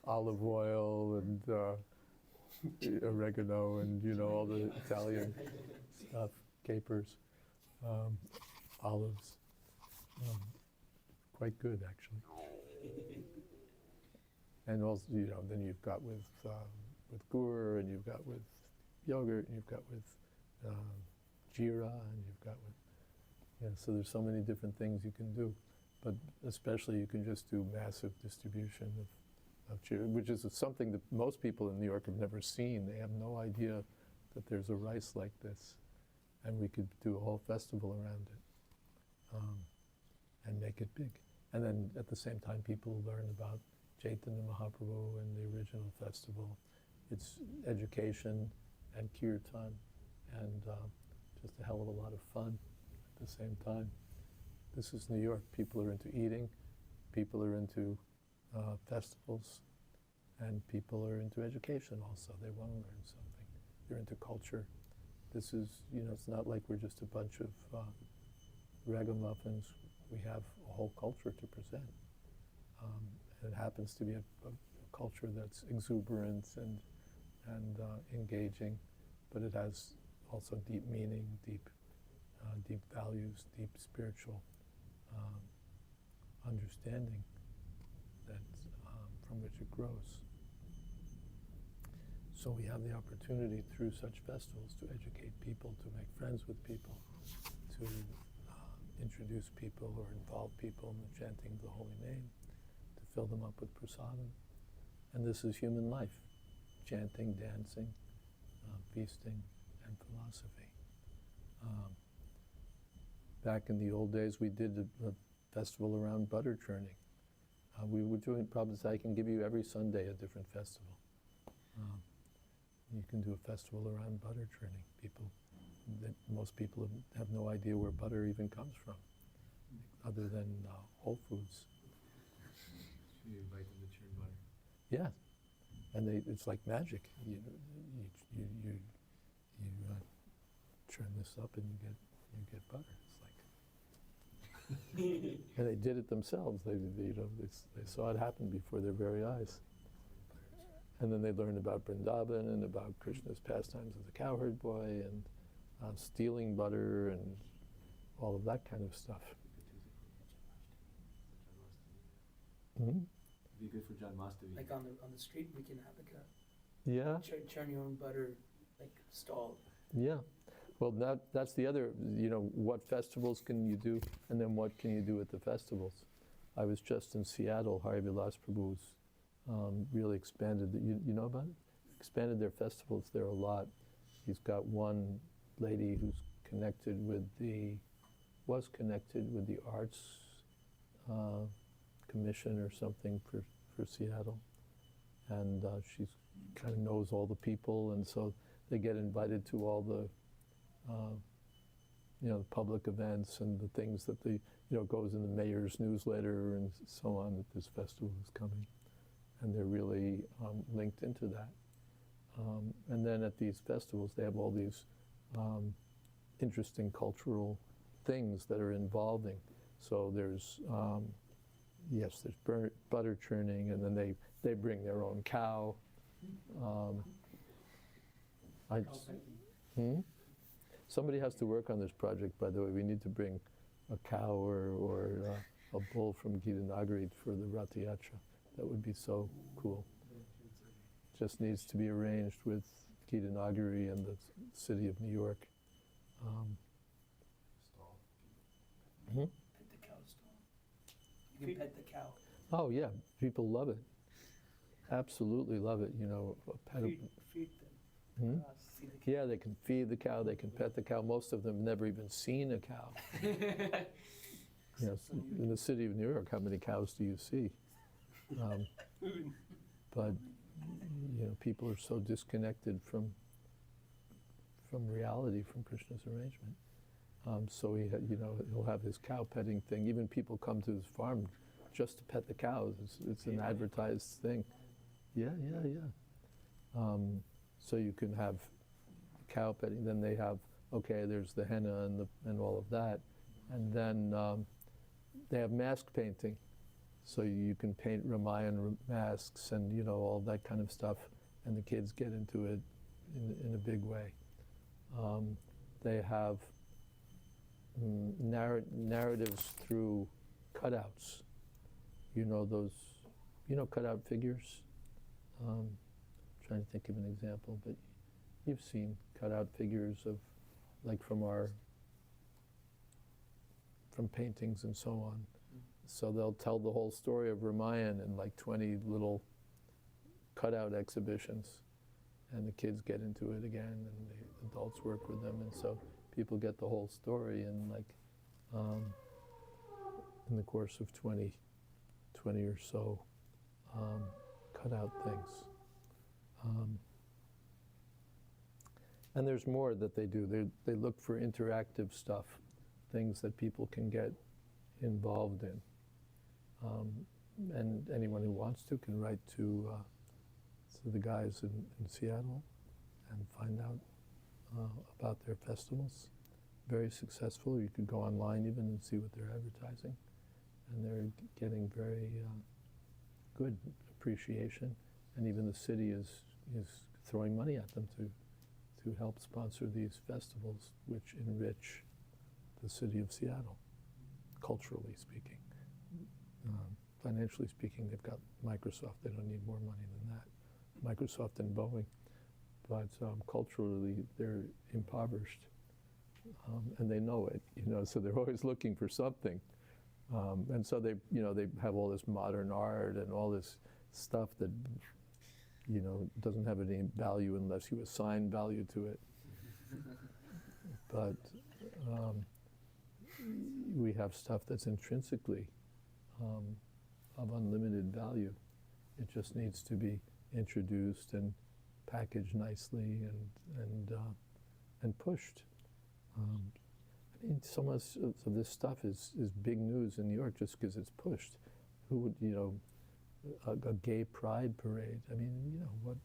olive oil and oregano and, you know, all the Italian stuff, capers, olives. Quite good, actually. And also, you know, then you've got with gur, and you've got with yogurt, and you've got with jeera, and you've got with, yeah, so there's so many different things you can do. But especially you can just do massive distribution of jeera, which is something that most people in New York have never seen. They have no idea that there's a rice like this. And we could do a whole festival around it and make it big. And then at the same time, people learn about Chaitanya Mahaprabhu and the original festival. It's education and kirtan and just a hell of a lot of fun at the same time. This is New York. People are into eating, people are into festivals, and people are into education also. They want to learn something. They're into culture. This is, you know, it's not like we're just a bunch of ragamuffins. We have a whole culture to present. It happens to be a culture that's exuberant and engaging, but it has also deep meaning, deep values, deep spiritual understanding that from which it grows. So we have the opportunity through such festivals to educate people, to make friends with people, to introduce people or involve people in the chanting of the holy name, to fill them up with prasadam. And this is human life, chanting, dancing, feasting, and philosophy. Back in the old days, we did a festival around butter churning. We were doing, probably, I can give you every Sunday a different festival. You can do a festival around butter churning. Most people have no idea where butter even comes from, other than Whole Foods. You invite them to churn butter. Yeah, and it's like magic. You churn this up and you get butter. It's like, and they did it themselves. They saw it happen before their very eyes. And then they learned about Vrindavan and about Krishna's pastimes as a cowherd boy and stealing butter and all of that kind of stuff. Mm-hmm. It'd be good for Janmashtami. Like on the street, we can have like a Yeah. churn your own butter like stall. Yeah. Well, that's the other, you know, what festivals can you do, and then what can you do at the festivals? I was just in Seattle. Hari Vilas Prabhu's really expanded, you know about it? Expanded their festivals there a lot. He's got one lady who's was connected with the Arts Commission or something for Seattle. And she kind of knows all the people, and so they get invited to all the public events and the things that goes in the mayor's newsletter and so on, that this festival is coming. And they're really linked into that. And then at these festivals, they have all these interesting cultural things that are involving. So there's, there's butter churning, and then they bring their own cow. Somebody has to work on this project, by the way. We need to bring a cow or a bull from Gitanagari for the Ratha Yatra. That would be so cool. Just needs to be arranged with Gitanagari and the city of New York. At the cow stall. You can pet the cow. Oh yeah, people love it. Absolutely love it. You know, Feed them. Hmm? Grass. Feed the cow. Yeah, they can feed the cow, they can pet the cow. Most of them have never even seen a cow. You know, in the city of New York, how many cows do you see? But you know, people are so disconnected from reality, from Krishna's arrangement. So you know, he'll have his cow petting thing. Even people come to his farm just to pet the cows. It's an advertised thing. Yeah. So you can have cow petting. Then they have, okay, there's the henna and all of that, and then they have mask painting. So you can paint Ramayan masks and, you know, all that kind of stuff, and the kids get into it in a big way. They have narratives through cutouts. You know those, you know, cutout figures? Trying to think of an example, but you've seen cutout figures of, like from paintings and so on. So they'll tell the whole story of Ramayan in like 20 little cutout exhibitions, and the kids get into it again, and the adults work with them, and so people get the whole story in like in the course of 20 or so cutout things. And there's more that they do. They look for interactive stuff, things that people can get involved in. And anyone who wants to can write to the guys in Seattle and find out about their festivals. Very successful. You could go online even and see what they're advertising. And they're getting very good appreciation. And even the city is throwing money at them to help sponsor these festivals, which enrich the city of Seattle, culturally speaking. Financially speaking, they've got Microsoft. They don't need more money than that. Microsoft and Boeing. But culturally, they're impoverished. And they know it, you know, so they're always looking for something. And so they have all this modern art and all this stuff that, you know, doesn't have any value unless you assign value to it. But we have stuff that's intrinsically of unlimited value. It just needs to be introduced and packaged nicely and pushed. I mean, so much of this stuff is big news in New York just because it's pushed. Who would, you know, a gay pride parade? I mean, you know,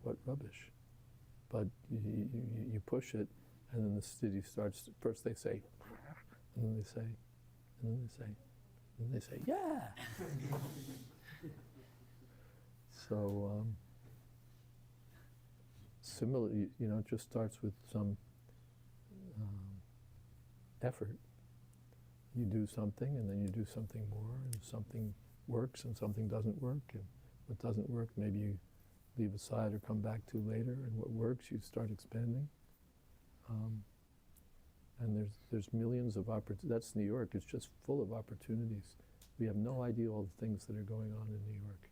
what rubbish. But you push it, and then the city starts, first they say, and then they say, and then they say, and then they say, yeah! So, similarly, you know, it just starts with some effort. You do something, and then you do something more, and something works, and something doesn't work, and what doesn't work, maybe you leave aside or come back to later, and what works, you start expanding. And there's millions of opportunities. That's New York. It's just full of opportunities. We have no idea all the things that are going on in New York.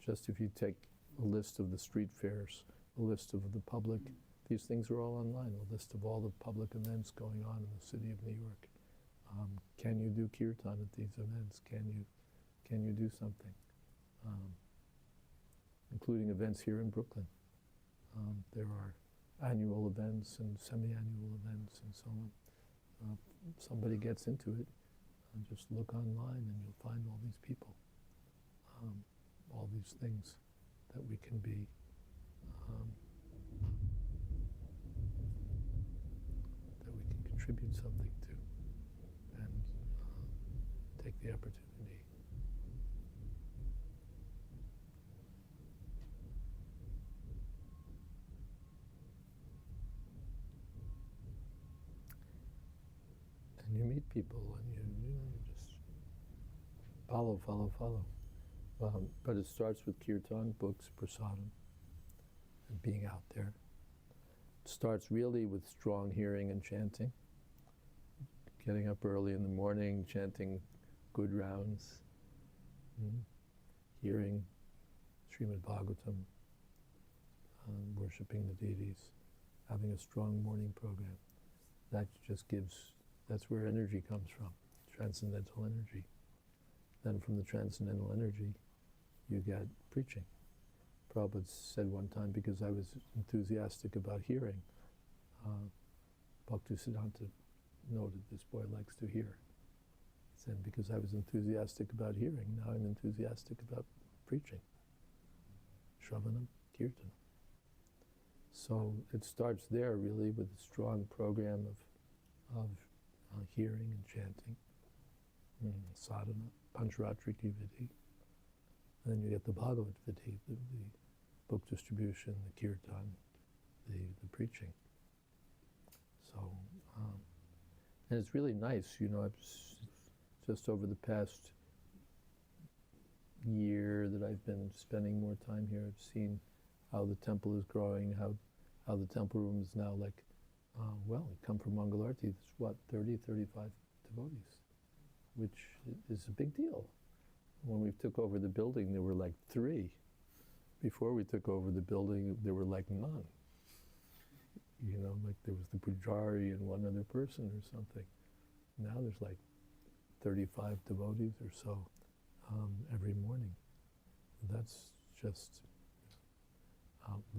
Just if you take a list of the street fairs, a list of the public, these things are all online, a list of all the public events going on in the city of New York. Can you do kirtan at these events? Can you do something? Including events here in Brooklyn. There are annual events and semi-annual events and so on. Somebody gets into it, and just look online and you'll find all these people, all these things that we can be that we can contribute something to, and take the opportunity. And you meet people, and you just follow. But it starts with kirtan, books, prasadam, and being out there. It starts really with strong hearing and chanting. Getting up early in the morning, chanting good rounds, Hearing Srimad Bhagavatam, worshipping the deities, having a strong morning program. That just gives, that's where energy comes from, transcendental energy. Then from the transcendental energy, you get preaching. Prabhupada said one time, because I was enthusiastic about hearing, Bhaktisiddhanta noted, this boy likes to hear. He said, because I was enthusiastic about hearing, now I'm enthusiastic about preaching. Shravanam, Kirtanam. So it starts there really with a strong program of hearing and chanting, sadhana, pancharatriki vidhi. And then you get the Bhagavad vidhi, the book distribution, the kirtan, the preaching. So, and it's really nice, you know, I've just over the past year that I've been spending more time here, I've seen how the temple is growing, how the temple room is now like, well, you come from Mangalarti, there's what, 30, 35 devotees, which is a big deal. When we took over the building, there were like 3. Before we took over the building, there were like none. You know, like there was the pujari and one other person or something. Now there's like 35 devotees or so every morning. That's just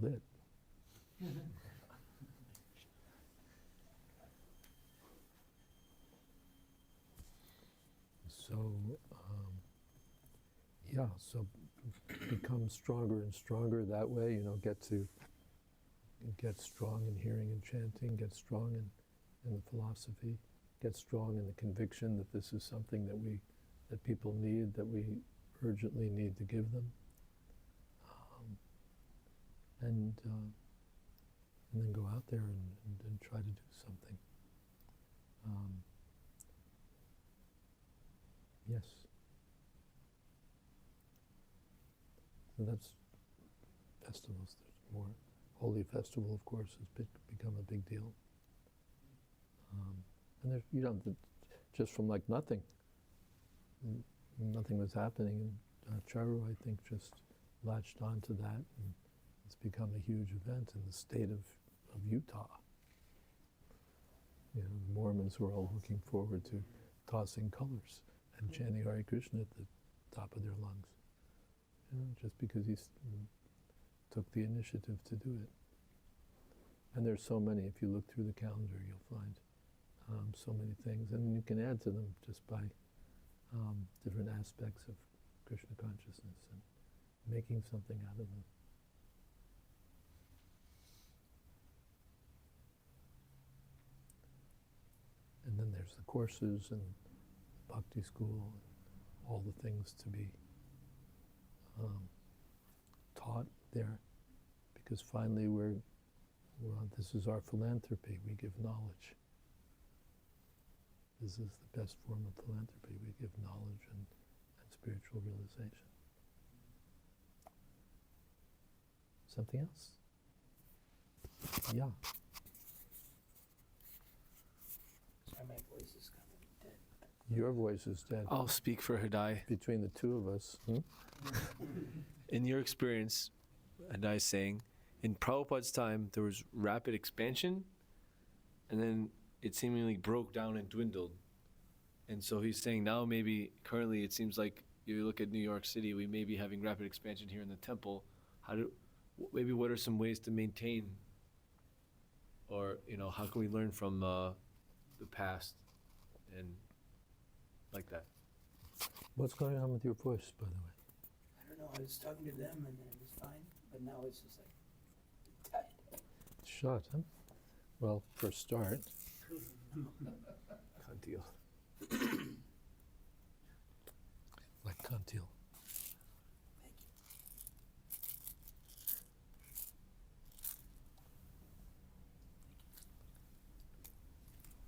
lit. So, yeah, so become stronger and stronger that way, you know, get strong in hearing and chanting, get strong in the philosophy, get strong in the conviction that this is something that people need, that we urgently need to give them. And then go out there and try to do something. Yes. So that's festivals. There's more. Holy Festival, of course, has become a big deal. And there's, you know, just from like nothing was happening, and Charu, I think, just latched onto that, and it's become a huge event in the state of Utah. You know, the Mormons were all looking forward to tossing colors and chanting Hare Krishna at the top of their lungs. You know, just because he took the initiative to do it. And there's so many, if you look through the calendar, you'll find so many things. And you can add to them just by different aspects of Krishna consciousness and making something out of them. And then there's the courses and Bhakti school and all the things to be taught there, because finally we're on, this is our philanthropy, we give knowledge. This is the best form of philanthropy, we give knowledge and spiritual realization. Something else? Yeah. Sorry, my voice is kind of dead. Your voice is dead. I'll speak for Hidai. Between the two of us. In your experience, Hidai is saying, in Prabhupada's time, there was rapid expansion, and then it seemingly broke down and dwindled. And so he's saying now maybe currently it seems like you look at New York City, we may be having rapid expansion here in the temple. Maybe what are some ways to maintain, or, you know, how can we learn from the past and like that? What's going on with your voice, by the way? I don't know, I was talking to them and then it was fine, but now it's just like tight. Shut, huh? Well, for a start. Kantil. Like Kantil. Thank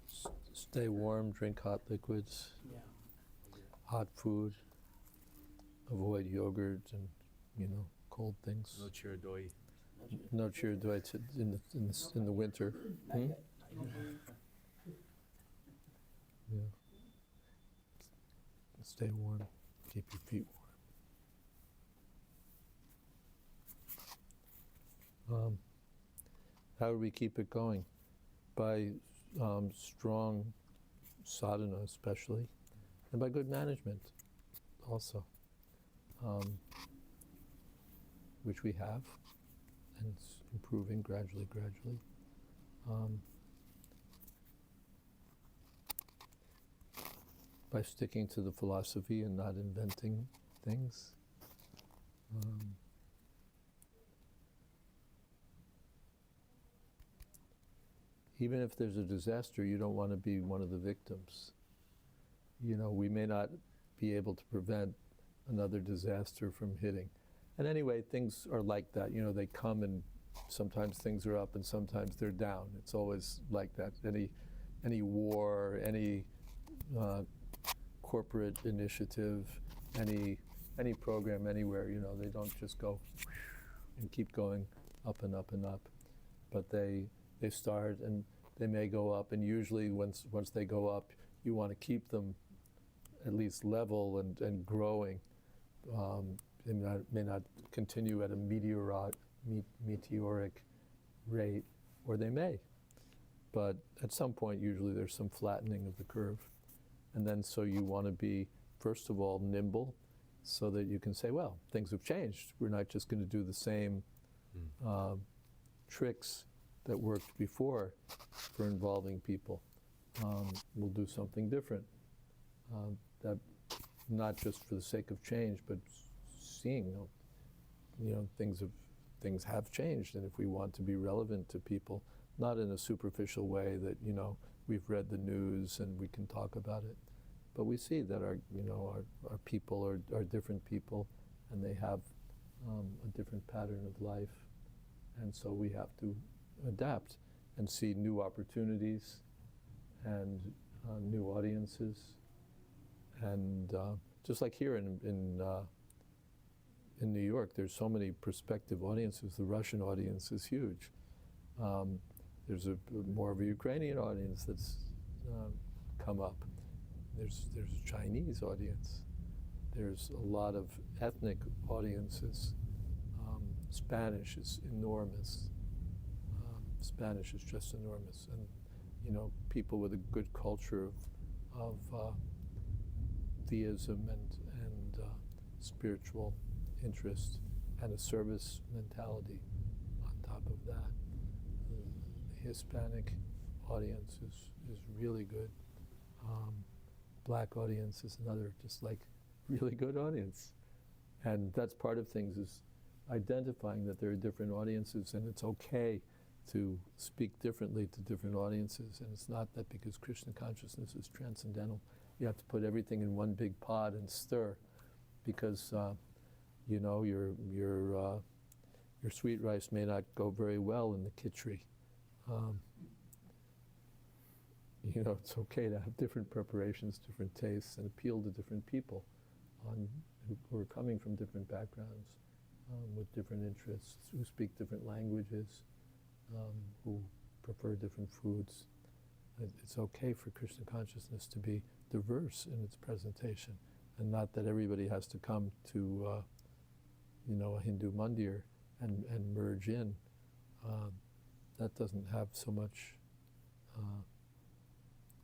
you. Stay warm, drink hot liquids, Yeah. hot food, avoid yogurt and, you know, cold things. No chiradoi. No Jayadvaita in the winter. Not yet. Yeah. Stay warm, keep your feet warm. How do we keep it going? By strong sadhana especially, and by good management also, which we have, and it's improving gradually. By sticking to the philosophy and not inventing things. Even if there's a disaster, you don't want to be one of the victims. You know, we may not be able to prevent another disaster from hitting. And anyway, things are like that. You know, they come and sometimes things are up and sometimes they're down. It's always like that. Any war, any corporate initiative, any program anywhere, you know, they don't just go and keep going up and up and up. But they start and they may go up, and usually once they go up, you want to keep them at least level and growing. They may not continue at a meteoric rate, or they may. But at some point, usually there's some flattening of the curve. And then so you want to be, first of all, nimble, so that you can say, well, things have changed. We're not just going to do the same tricks that worked before for involving people. We'll do something different. That not just for the sake of change, but seeing, you know, things have changed, and if we want to be relevant to people, not in a superficial way that, you know, we've read the news and we can talk about it, but we see that our people are different people, and they have a different pattern of life, and so we have to adapt and see new opportunities and new audiences, and just like here in New York, there's so many prospective audiences. The Russian audience is huge. There's more of a Ukrainian audience that's come up. There's a Chinese audience. There's a lot of ethnic audiences. Spanish is enormous. Spanish is just enormous, and you know, people with a good culture of theism and spiritual interest and a service mentality on top of that. The Hispanic audience is really good. Black audience is another just like really good audience. And that's part of things, is identifying that there are different audiences, and it's okay to speak differently to different audiences. And it's not that because Krishna consciousness is transcendental, you have to put everything in one big pot and stir, because you know, your sweet rice may not go very well in the khichdi. You know, it's okay to have different preparations, different tastes, and appeal to different people who are coming from different backgrounds, with different interests, who speak different languages, who prefer different foods. It's okay for Krishna consciousness to be diverse in its presentation, and not that everybody has to come to you know, a Hindu mandir and merge in. That doesn't have so much,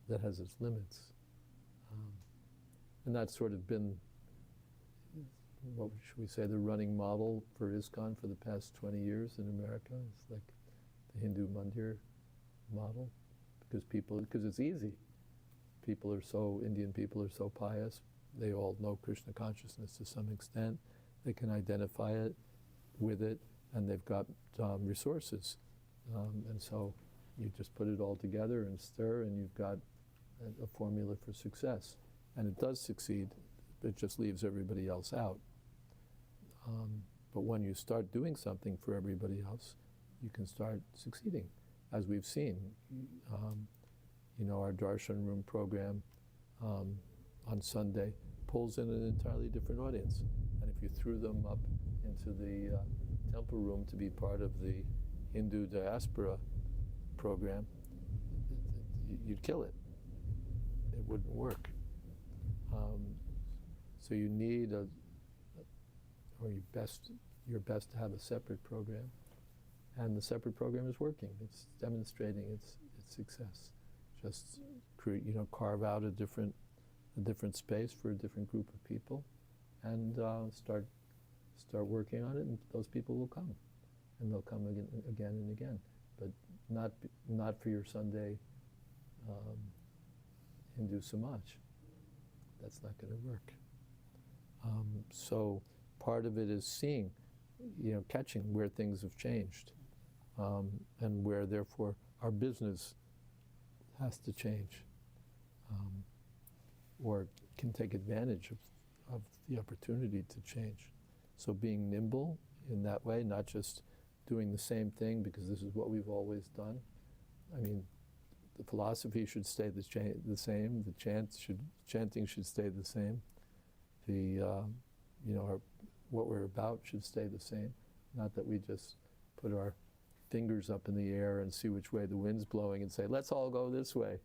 that has its limits. And that's sort of been, what should we say, the running model for ISKCON for the past 20 years in America. It's like the Hindu mandir model, because it's easy. Indian people are so pious, they all know Krishna consciousness to some extent. They can identify it with it, and they've got resources. And so you just put it all together and stir, and you've got a formula for success. And it does succeed, it just leaves everybody else out. But when you start doing something for everybody else, you can start succeeding, as we've seen. You know, our darshan room program on Sunday pulls in an entirely different audience. And if you threw them up into the temple room to be part of the Hindu diaspora program, you'd kill it. It wouldn't work. So you need your best to have a separate program, And the separate program is working. It's demonstrating its success. Just carve out a different space for a different group of people, and start working on it, and those people will come, and they'll come again and again. But not for your Sunday Hindu Samaj. That's not going to work. So part of it is seeing, catching where things have changed, and where therefore our business has to change, or can take advantage of the opportunity to change. So being nimble in that way, not just doing the same thing because this is what we've always done. I mean, the philosophy should stay the same. The chanting should stay the same. What we're about should stay the same. Not that we just put our fingers up in the air and see which way the wind's blowing and say, let's all go this way.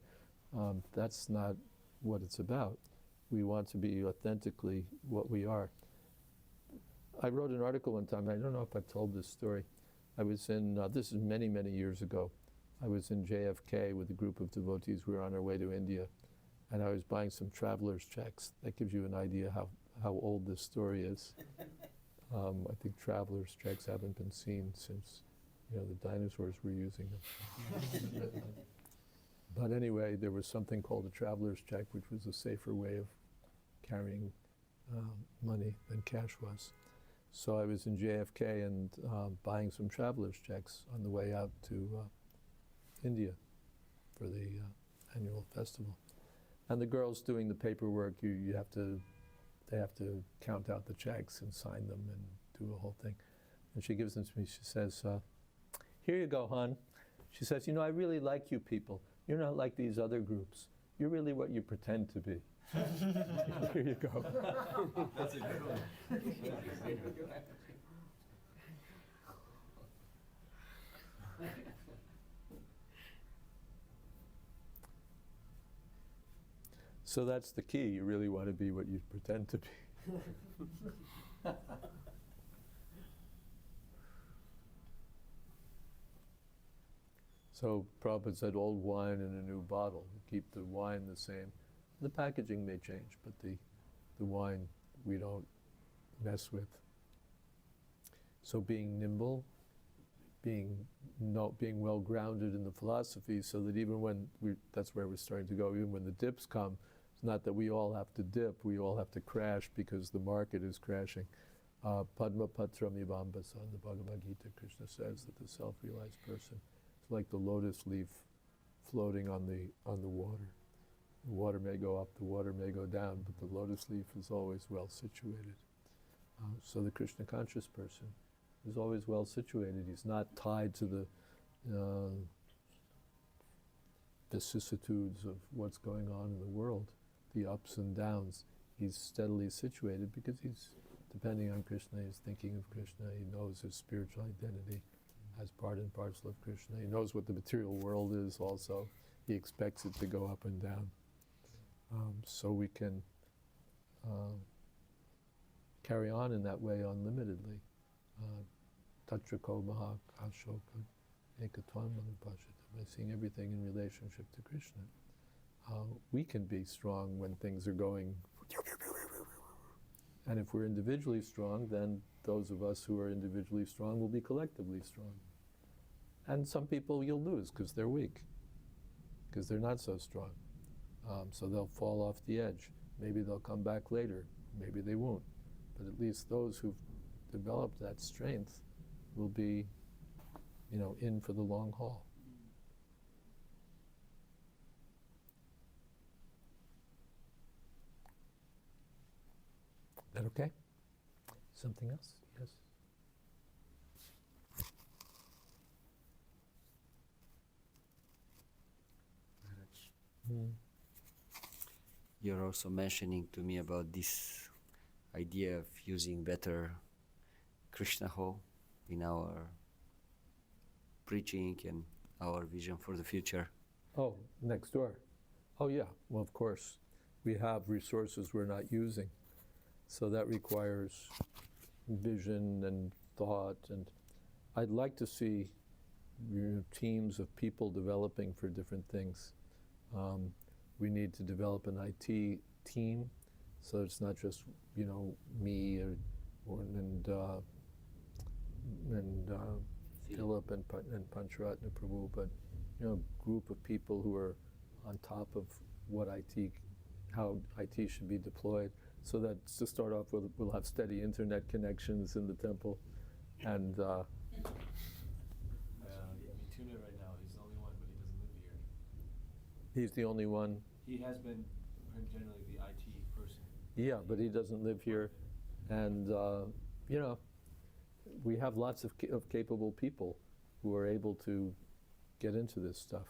That's not what it's about. We want to be authentically what we are. I wrote an article one time, I don't know if I've told this story. I was in, this is many, many years ago, I was in JFK with a group of devotees. We were on our way to India, and I was buying some traveler's checks. That gives you an idea how old this story is. I think traveler's checks haven't been seen since, the dinosaurs were using them. But anyway, there was something called a traveler's check, which was a safer way of carrying money than cash was. So I was in JFK and buying some traveler's checks on the way out to India for the annual festival. And the girls doing the paperwork, they have to count out the checks and sign them and do a whole thing. And she gives them to me, she says, here you go, hon. She says, I really like you people. You're not like these other groups. You're really what you pretend to be. Here you go. That's a good one. So that's the key. You really want to be what you pretend to be. So Prabhupada said, old wine in a new bottle. You keep the wine the same. The packaging may change, but the wine we don't mess with. So being nimble, being well grounded in the philosophy, so that even when that's where we're starting to go, even when the dips come, it's not that we all have to dip, we all have to crash because the market is crashing. Padma Patram Ivambasa in the Bhagavad Gita, Krishna says that the self-realized person is like the lotus leaf floating on the water. The water may go up, the water may go down, but the lotus leaf is always well situated. So the Krishna conscious person is always well situated. He's not tied to the vicissitudes of what's going on in the world, the ups and downs. He's steadily situated because he's depending on Krishna, he's thinking of Krishna, he knows his spiritual identity as part and parcel of Krishna. He knows what the material world is also. He expects it to go up and down. So we can carry on in that way unlimitedly. Tatrako maha ashoka ekatvam manupashita, by seeing everything in relationship to Krishna. We can be strong when things are going. And if we're individually strong, then those of us who are individually strong will be collectively strong. And some people you'll lose because they're weak, because they're not so strong. So they'll fall off the edge. Maybe they'll come back later, maybe they won't. But at least those who've developed that strength will be, in for the long haul. That okay? Something else? Yes? You're also mentioning to me about this idea of using better Krishna Ho in our preaching and our vision for the future. Oh, next door. Oh yeah, well of course. We have resources we're not using. So that requires vision and thought, and I'd like to see teams of people developing for different things. We need to develop an IT team, so it's not just me and Philip and Pancharatna Prabhu, but group of people who are on top of how IT should be deployed. So that to start off with, we'll have steady internet connections in the temple, and Tuna right now, he's the only one, but he doesn't live here. he's the only one. He has been generally the IT person. Yeah, but he doesn't live here, and we have lots of capable people who are able to get into this stuff,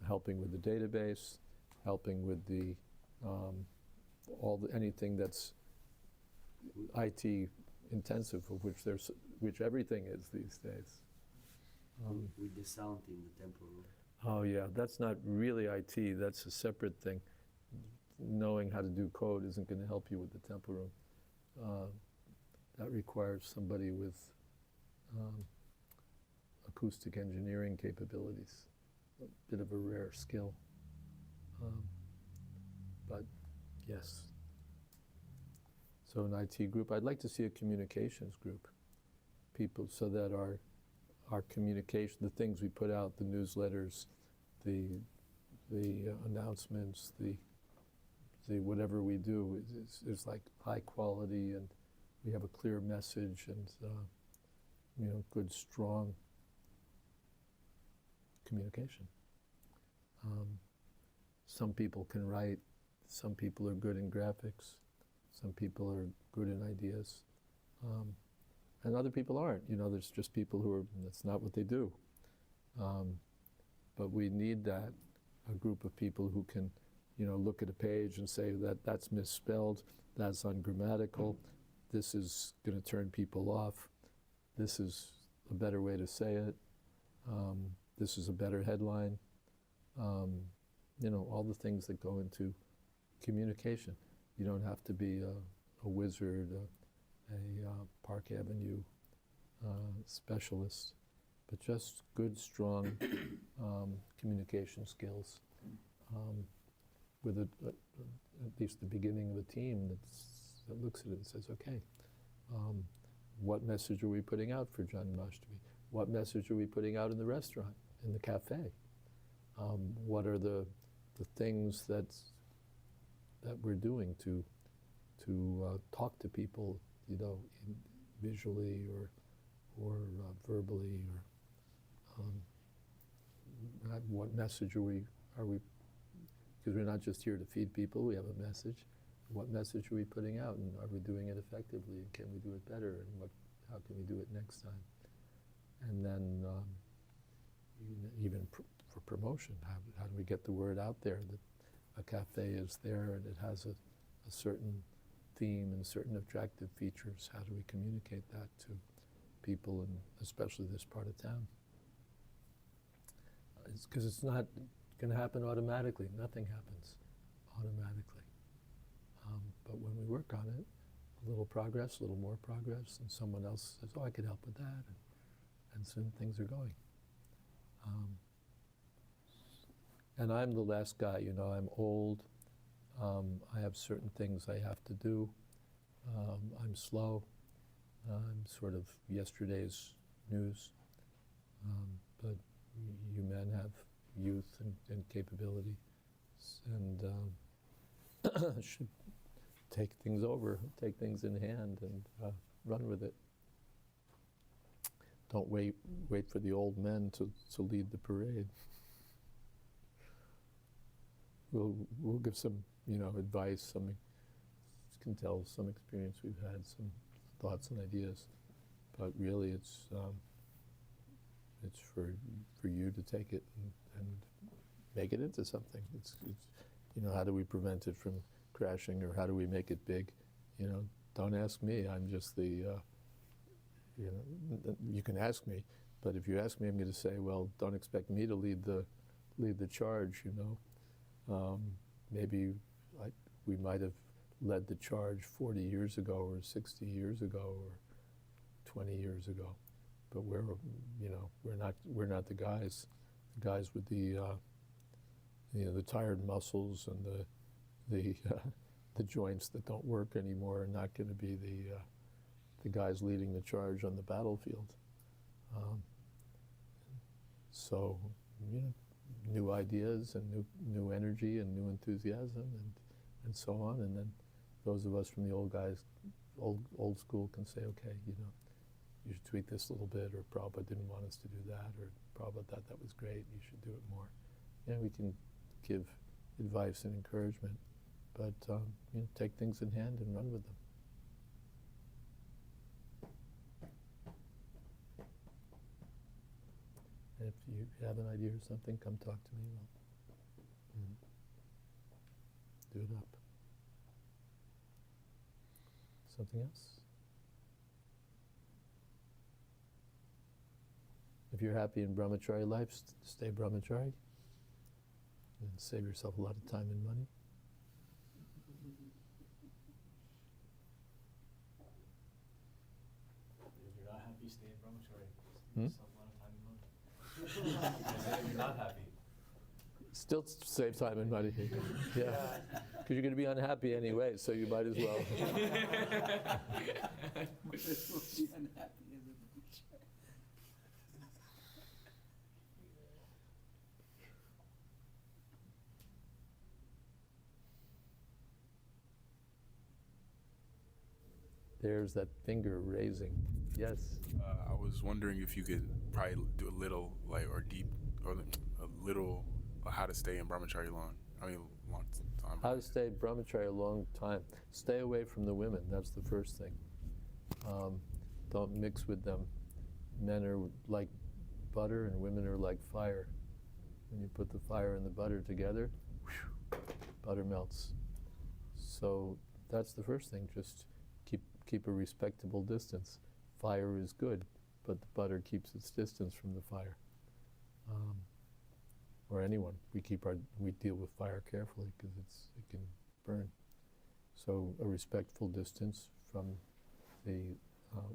helping with the database, helping with the anything that's IT intensive, of which everything is these days. With the sound in the temple room. Oh yeah, that's not really IT. That's a separate thing. Knowing how to do code isn't going to help you with the temple room. That requires somebody with acoustic engineering capabilities. A bit of a rare skill. But yes. So an IT group. I'd like to see a communications group. People, so that our communication, the things we put out, the newsletters, the announcements, the whatever we do is like high quality, and we have a clear message, and good, strong communication. Some people can write, some people are good in graphics, some people are good in ideas, and other people aren't. There's just people who are, that's not what they do. But we need a group of people who can look at a page and say that that's misspelled, that's ungrammatical, this is going to turn people off, this is a better way to say it, this is a better headline, all the things that go into communication. You don't have to be a wizard, a Park Avenue specialist, but just good, strong communication skills. With at least the beginning of a team that looks at it and says, okay, what message are we putting out for Janmashtami? What message are we putting out in the restaurant, in the cafe? What are the things that we're doing to talk to people, visually or verbally, or what message are we? Because we're not just here to feed people, we have a message. What message are we putting out, and are we doing it effectively, and can we do it better, and how can we do it next time? And then even for promotion, how do we get the word out there that a cafe is there and it has a certain theme and certain attractive features? How do we communicate that to people, and especially this part of town? Because it's not going to happen automatically. Nothing happens automatically. But when we work on it, a little progress, a little more progress, and someone else says, oh, I could help with that, and soon things are going. And I'm the last guy, I'm old. I have certain things I have to do. I'm slow. I'm sort of yesterday's news. But you men have youth and capability, and should take things over, take things in hand, and run with it. Don't wait for the old men to lead the parade. We'll give some advice, some can tell some experience we've had, some thoughts and ideas, but really it's for you to take it and make it into something. It's how do we prevent it from crashing, or how do we make it big? Don't ask me. I'm just the you can ask me, but if you ask me, I'm going to say, well, don't expect me to lead the charge. Maybe we might have led the charge 40 years ago, or 60 years ago, or 20 years ago, but we're not the guys. The guys with the the tired muscles and the joints that don't work anymore are not going to be the guys leading the charge on the battlefield. So, new ideas and new energy and new enthusiasm and so on. And then those of us from the old school can say, okay, you should tweak this a little bit, or Prabhupada didn't want us to do that, or Prabhupada thought that was great, you should do it more. We can give advice and encouragement, but take things in hand and run with them. And if you have an idea or something, come talk to me. We'll do it up. Something else? If you're happy in brahmachari life, stay brahmachari and save yourself a lot of time and money. If you're not happy, stay in brahmachari. Save yourself a lot of time and money. If you're not happy. Still save time and money. Yeah. Because you're going to be unhappy anyway, so you might as well. There's that finger raising. Yes. I was wondering if you could probably do a little, how to stay in brahmachari long time. How to stay brahmachari a long time. Stay away from the women. That's the first thing. Don't mix with them. Men are like butter and women are like fire. When you put the fire and the butter together, butter melts. So that's the first thing. Just keep a respectable distance. Fire is good, but the butter keeps its distance from the fire. Or anyone. We deal with fire carefully because it can burn. So a respectful distance from the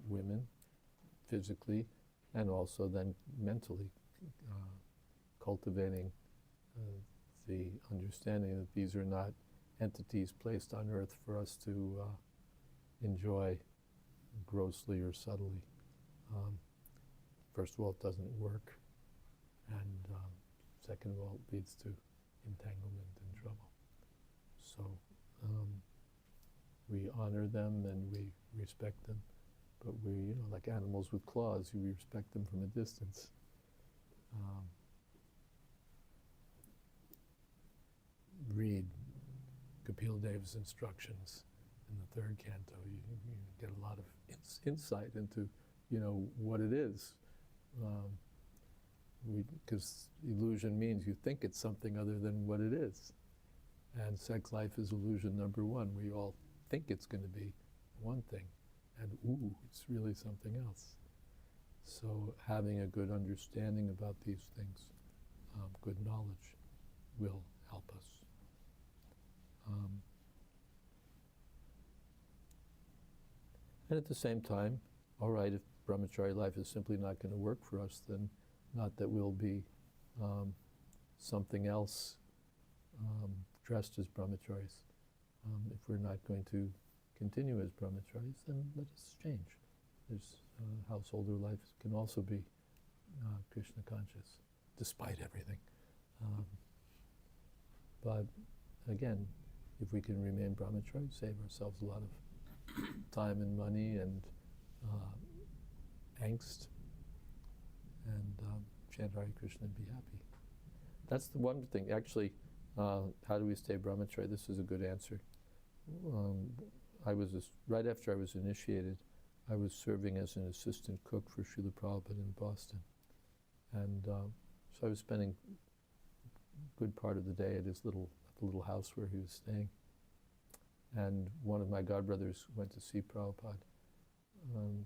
women, physically, and also then mentally, cultivating the understanding that these are not entities placed on earth for us to enjoy grossly or subtly. First of all, it doesn't work, and second of all, it leads to entanglement and trouble. So we honor them and we respect them, but we, like animals with claws, you respect them from a distance. Read Kapil Dev's instructions in the third canto. You get a lot of insight into, what it is. Because illusion means you think it's something other than what it is. And sex life is illusion number one. We all think it's going to be one thing, and it's really something else. So having a good understanding about these things, good knowledge, will help us. And at the same time, all right, if brahmachari life is simply not going to work for us, then not that we'll be something else dressed as brahmacharis. If we're not going to continue as brahmacharis, then let us change. There's householder life can also be Krishna conscious, despite everything. But again, if we can remain brahmachari, save ourselves a lot of time and money and angst, and chant Hare Krishna and be happy. That's the one thing. Actually, how do we stay brahmachari? This is a good answer. Right after I was initiated, I was serving as an assistant cook for Srila Prabhupada in Boston. And so I was spending a good part of the day at the little house where he was staying. And one of my godbrothers went to see Prabhupada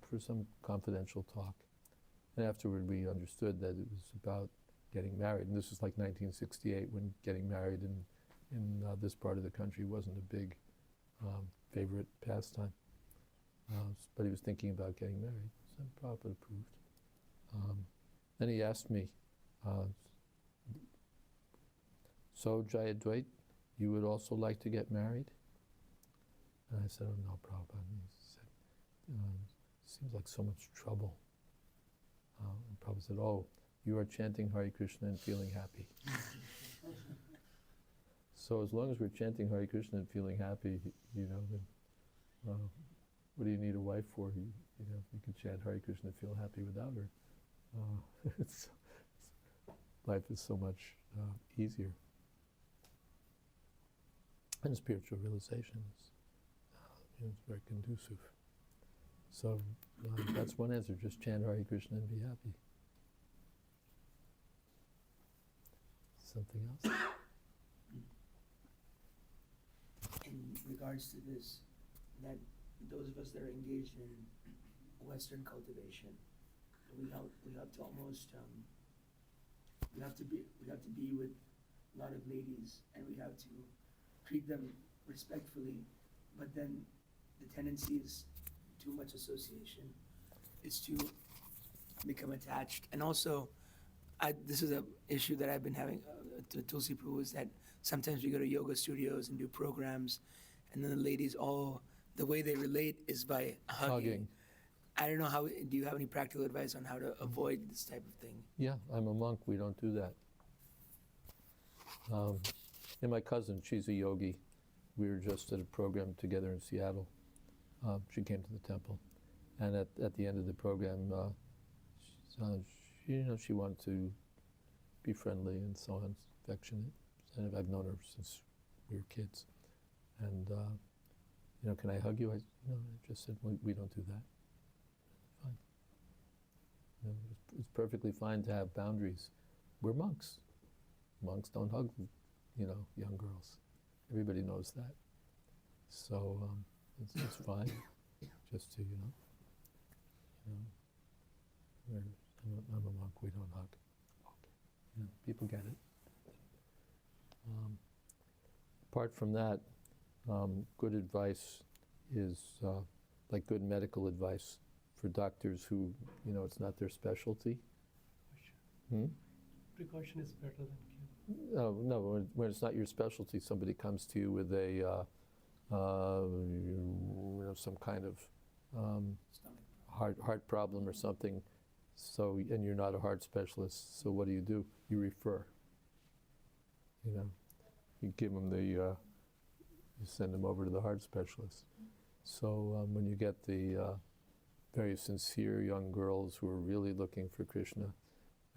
for some confidential talk. And afterward we understood that it was about getting married. And this was like 1968, when getting married in this part of the country wasn't a big favorite pastime. But he was thinking about getting married. So Prabhupada approved. Then he asked me, so Jayadvaita, you would also like to get married? And I said, oh no, Prabhupada. And he said, seems like so much trouble. And Prabhupada said, oh, you are chanting Hare Krishna and feeling happy. So as long as we're chanting Hare Krishna and feeling happy, then what do you need a wife for? You can chant Hare Krishna and feel happy without her. Life is so much easier. And spiritual realization is very conducive. So that's one answer, just chant Hare Krishna and be happy. Something else? In regards to this, that those of us that are engaged in Western cultivation, we have to almost we have to be with a lot of ladies, and we have to treat them respectfully, but then the tendency is too much association. It's to become attached. And also, this is an issue that I've been having to Tulsi Prabhu, is that sometimes we go to yoga studios and do programs, and then the ladies the way they relate is by hugging. I don't know do you have any practical advice on how to avoid this type of thing? Yeah, I'm a monk, we don't do that. And my cousin, she's a yogi. We were just at a program together in Seattle. She came to the temple. And at the end of the program, she wanted to be friendly and so on, affectionate. And I've known her since we were kids. And, can I hug you? I just said, we don't do that. Fine. It's perfectly fine to have boundaries. We're monks. Monks don't hug, young girls. Everybody knows that. So it's fine. Just to, I'm a monk, we don't hug. Okay. People get it. Apart from that, good advice is like good medical advice for doctors who, it's not their specialty. Precaution is better than cure. No, when it's not your specialty, somebody comes to you with a, some kind of heart problem or something. So, and you're not a heart specialist. So what do? You refer. You give them you send them over to the heart specialist. So when you get the very sincere young girls who are really looking for Krishna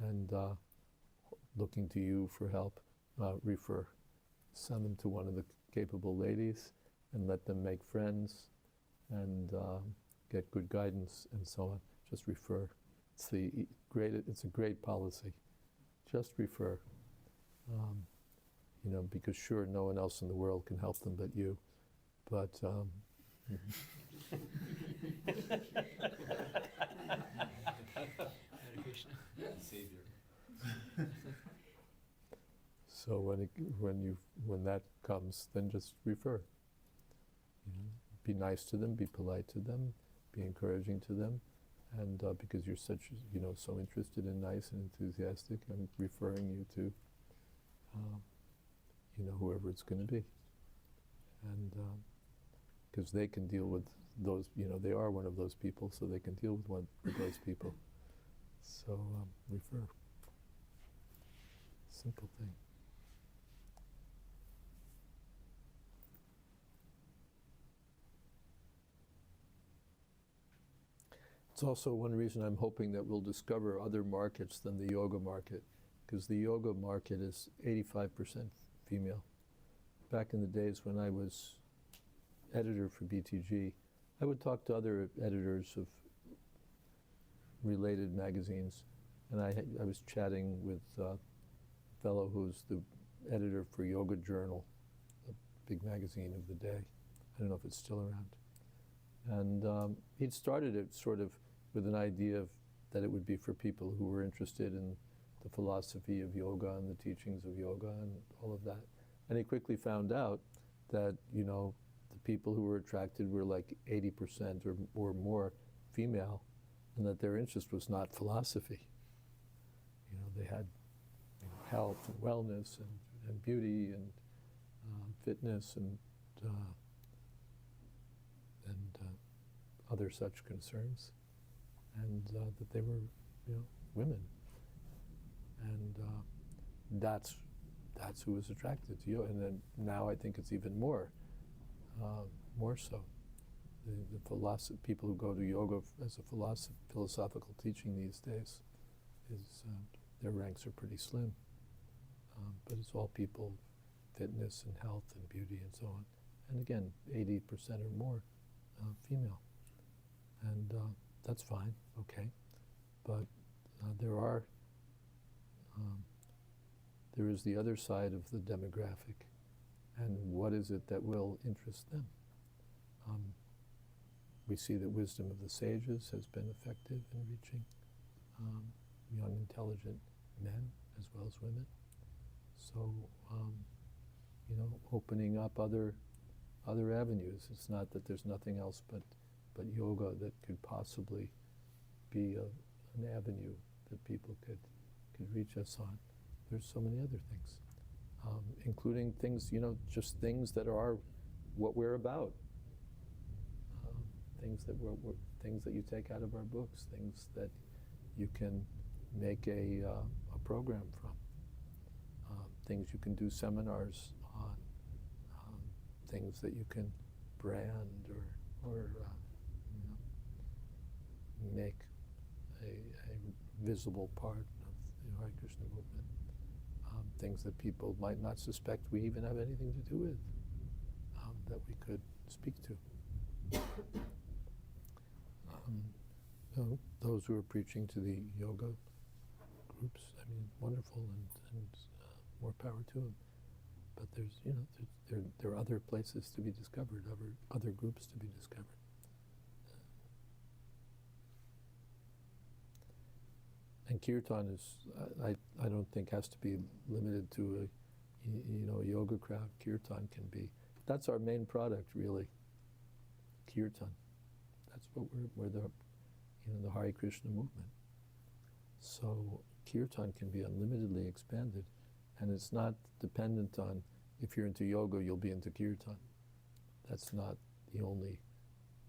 and looking to you for help, refer. Send them to one of the capable ladies and let them make friends and get good guidance and so on. Just refer. It's a great policy. Just refer. Because sure, no one else in the world can help them but you. But Savior. so when that comes, then just refer. Be nice to them, be polite to them, be encouraging to them, and because you're such so interested and nice and enthusiastic, I'm referring you to whoever it's going to be, and because they can deal with those, they are one of those people, so they can deal with those people. So refer. Simple thing. It's also one reason I'm hoping that we'll discover other markets than the yoga market, because the yoga market is 85% female. Back in the days when I was editor for BTG, I would talk to other editors of related magazines, and I was chatting with a fellow who's the editor for Yoga Journal, a big magazine of the day. I don't know if it's still around. And he'd started it sort of with an idea that it would be for people who were interested in the philosophy of yoga and the teachings of yoga and all of that. And he quickly found out that, the people who were attracted were like 80% or more female, and that their interest was not philosophy. They had health and wellness and beauty and fitness and other such concerns, and that they were, women, and that's who was attracted to yoga. And then now I think it's even more so. The people who go to yoga as a philosophical teaching these days is their ranks are pretty slim, but it's all people, fitness and health and beauty and so on. And again, 80% or more female, and that's fine, okay. But there is the other side of the demographic, and what is it that will interest them? We see that wisdom of the sages has been effective in reaching young, intelligent men as well as women. So, opening up other avenues. It's not that there's nothing else but yoga that could possibly be an avenue that people could reach us on. There's so many other things, including things, just things that are what we're about. Things that things that you take out of our books, things that you can make a program from, things you can do seminars on, things that you can brand or make a visible part of the Hare Krishna movement, things that people might not suspect we even have anything to do with, that we could speak to. Those who are preaching to the yoga groups, wonderful, and more power to them. But there's, there are other places to be discovered, other groups to be discovered. And kirtan is, I don't think has to be limited to a yoga crowd. Kirtan can be. That's our main product, really. Kirtan. That's what we're the Hare Krishna movement. So kirtan can be unlimitedly expanded, and it's not dependent on if you're into yoga, you'll be into kirtan. That's not the only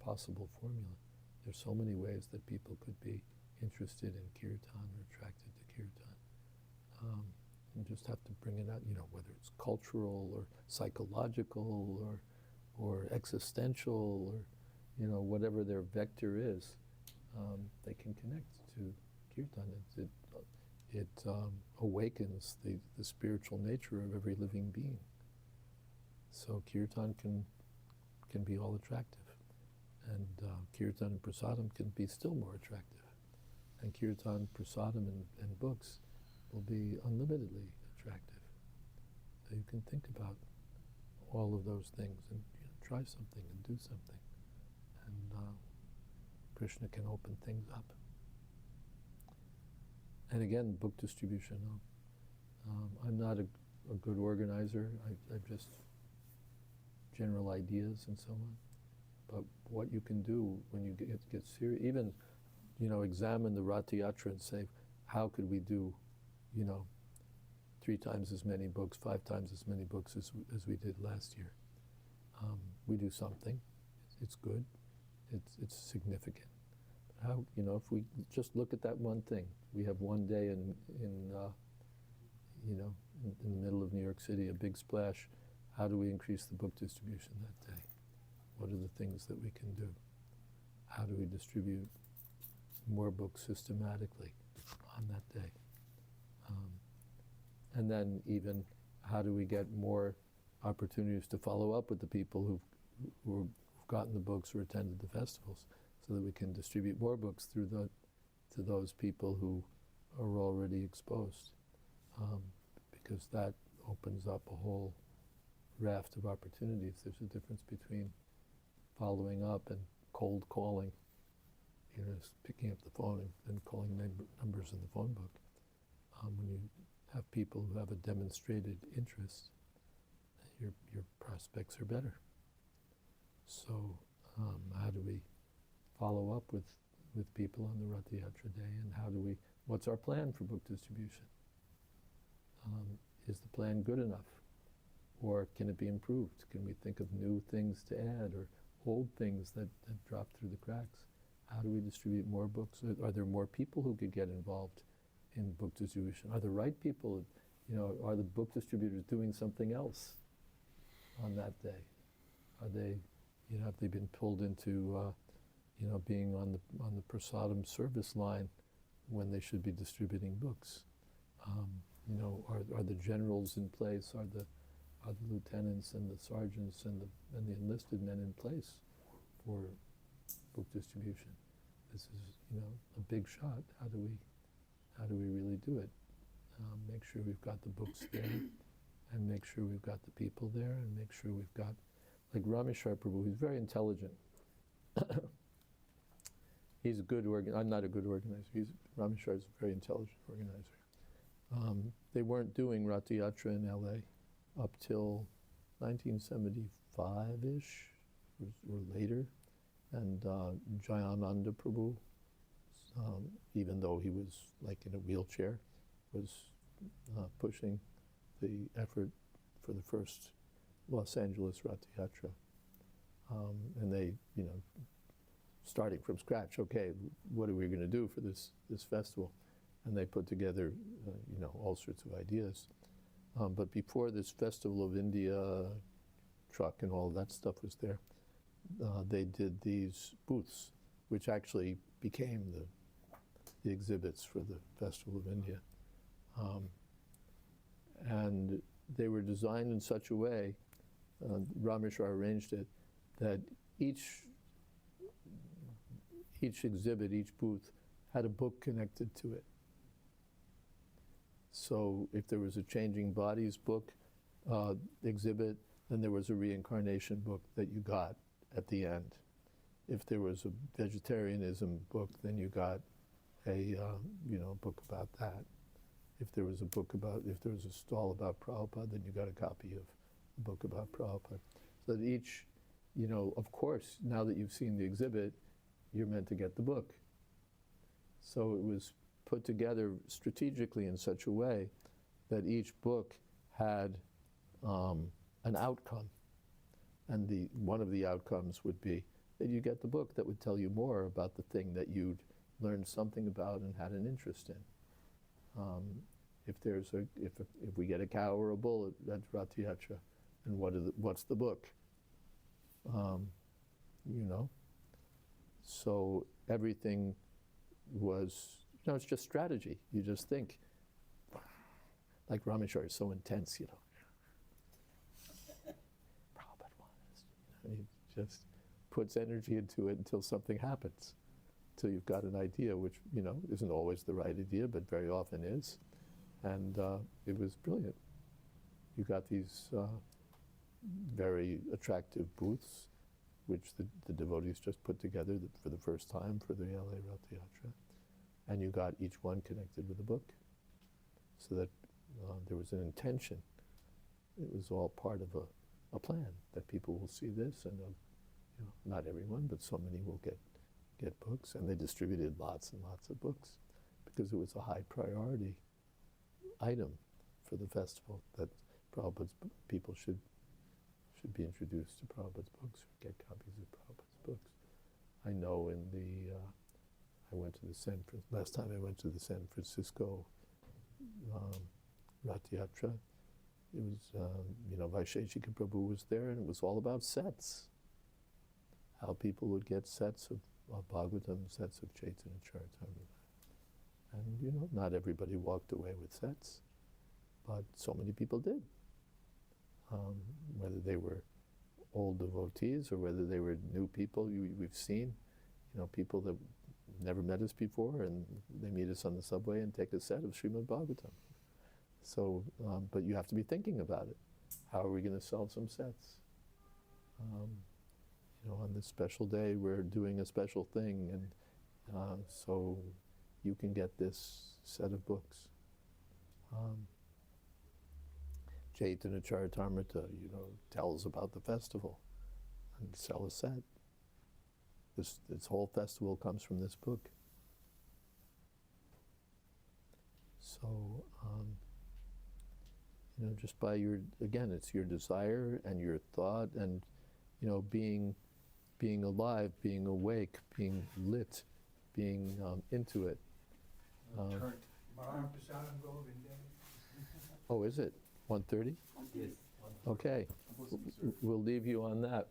possible formula. There's so many ways that people could be interested in kirtan or attracted to kirtan. You just have to bring it out, whether it's cultural or psychological or existential or, whatever their vector is, they can connect to kirtan. It awakens the spiritual nature of every living being. So kirtan can be all attractive. And kirtan and prasadam can be still more attractive. And kirtan, prasadam, and books will be unlimitedly attractive. So you can think about all of those things and try something and do something. And Krishna can open things up. And again, book distribution. I'm not a good organizer. I just general ideas and so on. But what you can do when you get serious, even, examine the Ratha Yatra and say, how could we do, 3 times as many books, 5 times as many books as we did last year. We do something. It's good. It's significant. How, if we just look at that one thing, we have one day in the middle of New York City, a big splash. How do we increase the book distribution that day? What are the things that we can do? How do we distribute more books systematically on that day? And then even how do we get more opportunities to follow up with the people who've gotten the books or attended the festivals, so that we can distribute more books to those people who are already exposed, because that opens up a whole raft of opportunities. There's a difference between following up and cold calling, just picking up the phone and calling numbers in the phone book. When you have people who have a demonstrated interest, your prospects are better. So how do we follow up with with people on the Rath Yatra day, and what's our plan for book distribution? Is the plan good enough? Or can it be improved? Can we think of new things to add, or old things that dropped through the cracks? How do we distribute more books? Are there more people who could get involved in book distribution? Are the right people, are the book distributors doing something else on that day? Are they, have they been pulled into, being on the prasadam service line when they should be distributing books? Are the generals in place? Are the lieutenants and the sergeants and the enlisted men in place for book distribution? This is, a big shot. How do we really do it? Make sure we've got the books there, and make sure we've got the people there, and make sure we've got, like Rameshwar Prabhu, he's very intelligent. He's a good I'm not a good organizer. Rameshwar is a very intelligent organizer. They weren't doing Rath Yatra in LA up till 1975-ish or later. And Jayananda Prabhu, even though he was like in a wheelchair, was pushing the effort for the first Los Angeles Rath Yatra. And they, starting from scratch, okay, what are we going to do for this festival? And they put together, all sorts of ideas. But before this Festival of India truck and all that stuff was there, they did these booths, which actually became the exhibits for the Festival of India. And they were designed in such a way, Rameshwar arranged it, that each exhibit, each booth, had a book connected to it. So if there was a Changing Bodies book exhibit, then there was a reincarnation book that you got at the end. If there was a vegetarianism book, then you got a book about that. If there was a stall about Prabhupada, then you got a copy of the book about Prabhupada. So that each, of course, now that you've seen the exhibit, you're meant to get the book. So it was put together strategically in such a way that each book had an outcome. And one of the outcomes would be that you get the book that would tell you more about the thing that you'd learned something about and had an interest in. If we get a cow or a bull at Rath Yatra, and what's the book? So everything was, it's just strategy. You just think, like Rameshwar is so intense, Prabhupada wants, he just puts energy into it until something happens, until you've got an idea, which, isn't always the right idea, but very often is. And it was brilliant. You got these very attractive booths, which the devotees just put together for the first time for the LA Rath Yatra. And you got each one connected with a book, so that there was an intention. It was all part of a plan, that people will see this, and not everyone, but so many will get books. And they distributed lots and lots of books, because it was a high priority item for the festival, that Prabhupada's people should be introduced to Prabhupada's books, or get copies of Prabhupada's books. I know last time I went to the San Francisco Rath Yatra, it was, Vaisheshika Prabhu was there, and it was all about sets. How people would get sets of Bhagavatam, sets of Chaitanya Charitamrita. And, not everybody walked away with sets, but so many people did. Whether they were old devotees or whether they were new people, we've seen, people that never met us before, and they meet us on the subway and take a set of Srimad Bhagavatam. So, but you have to be thinking about it. How are we going to sell some sets? On this special day, we're doing a special thing, and so you can get this set of books. Chaitanya Charitamrita, tells about the festival, and sell a set. This whole festival comes from this book. So, just by again, it's your desire and your thought and, being alive, being awake, being lit, being into it. Current. Oh, is it 1:30? Yes. Okay, we'll leave you on that.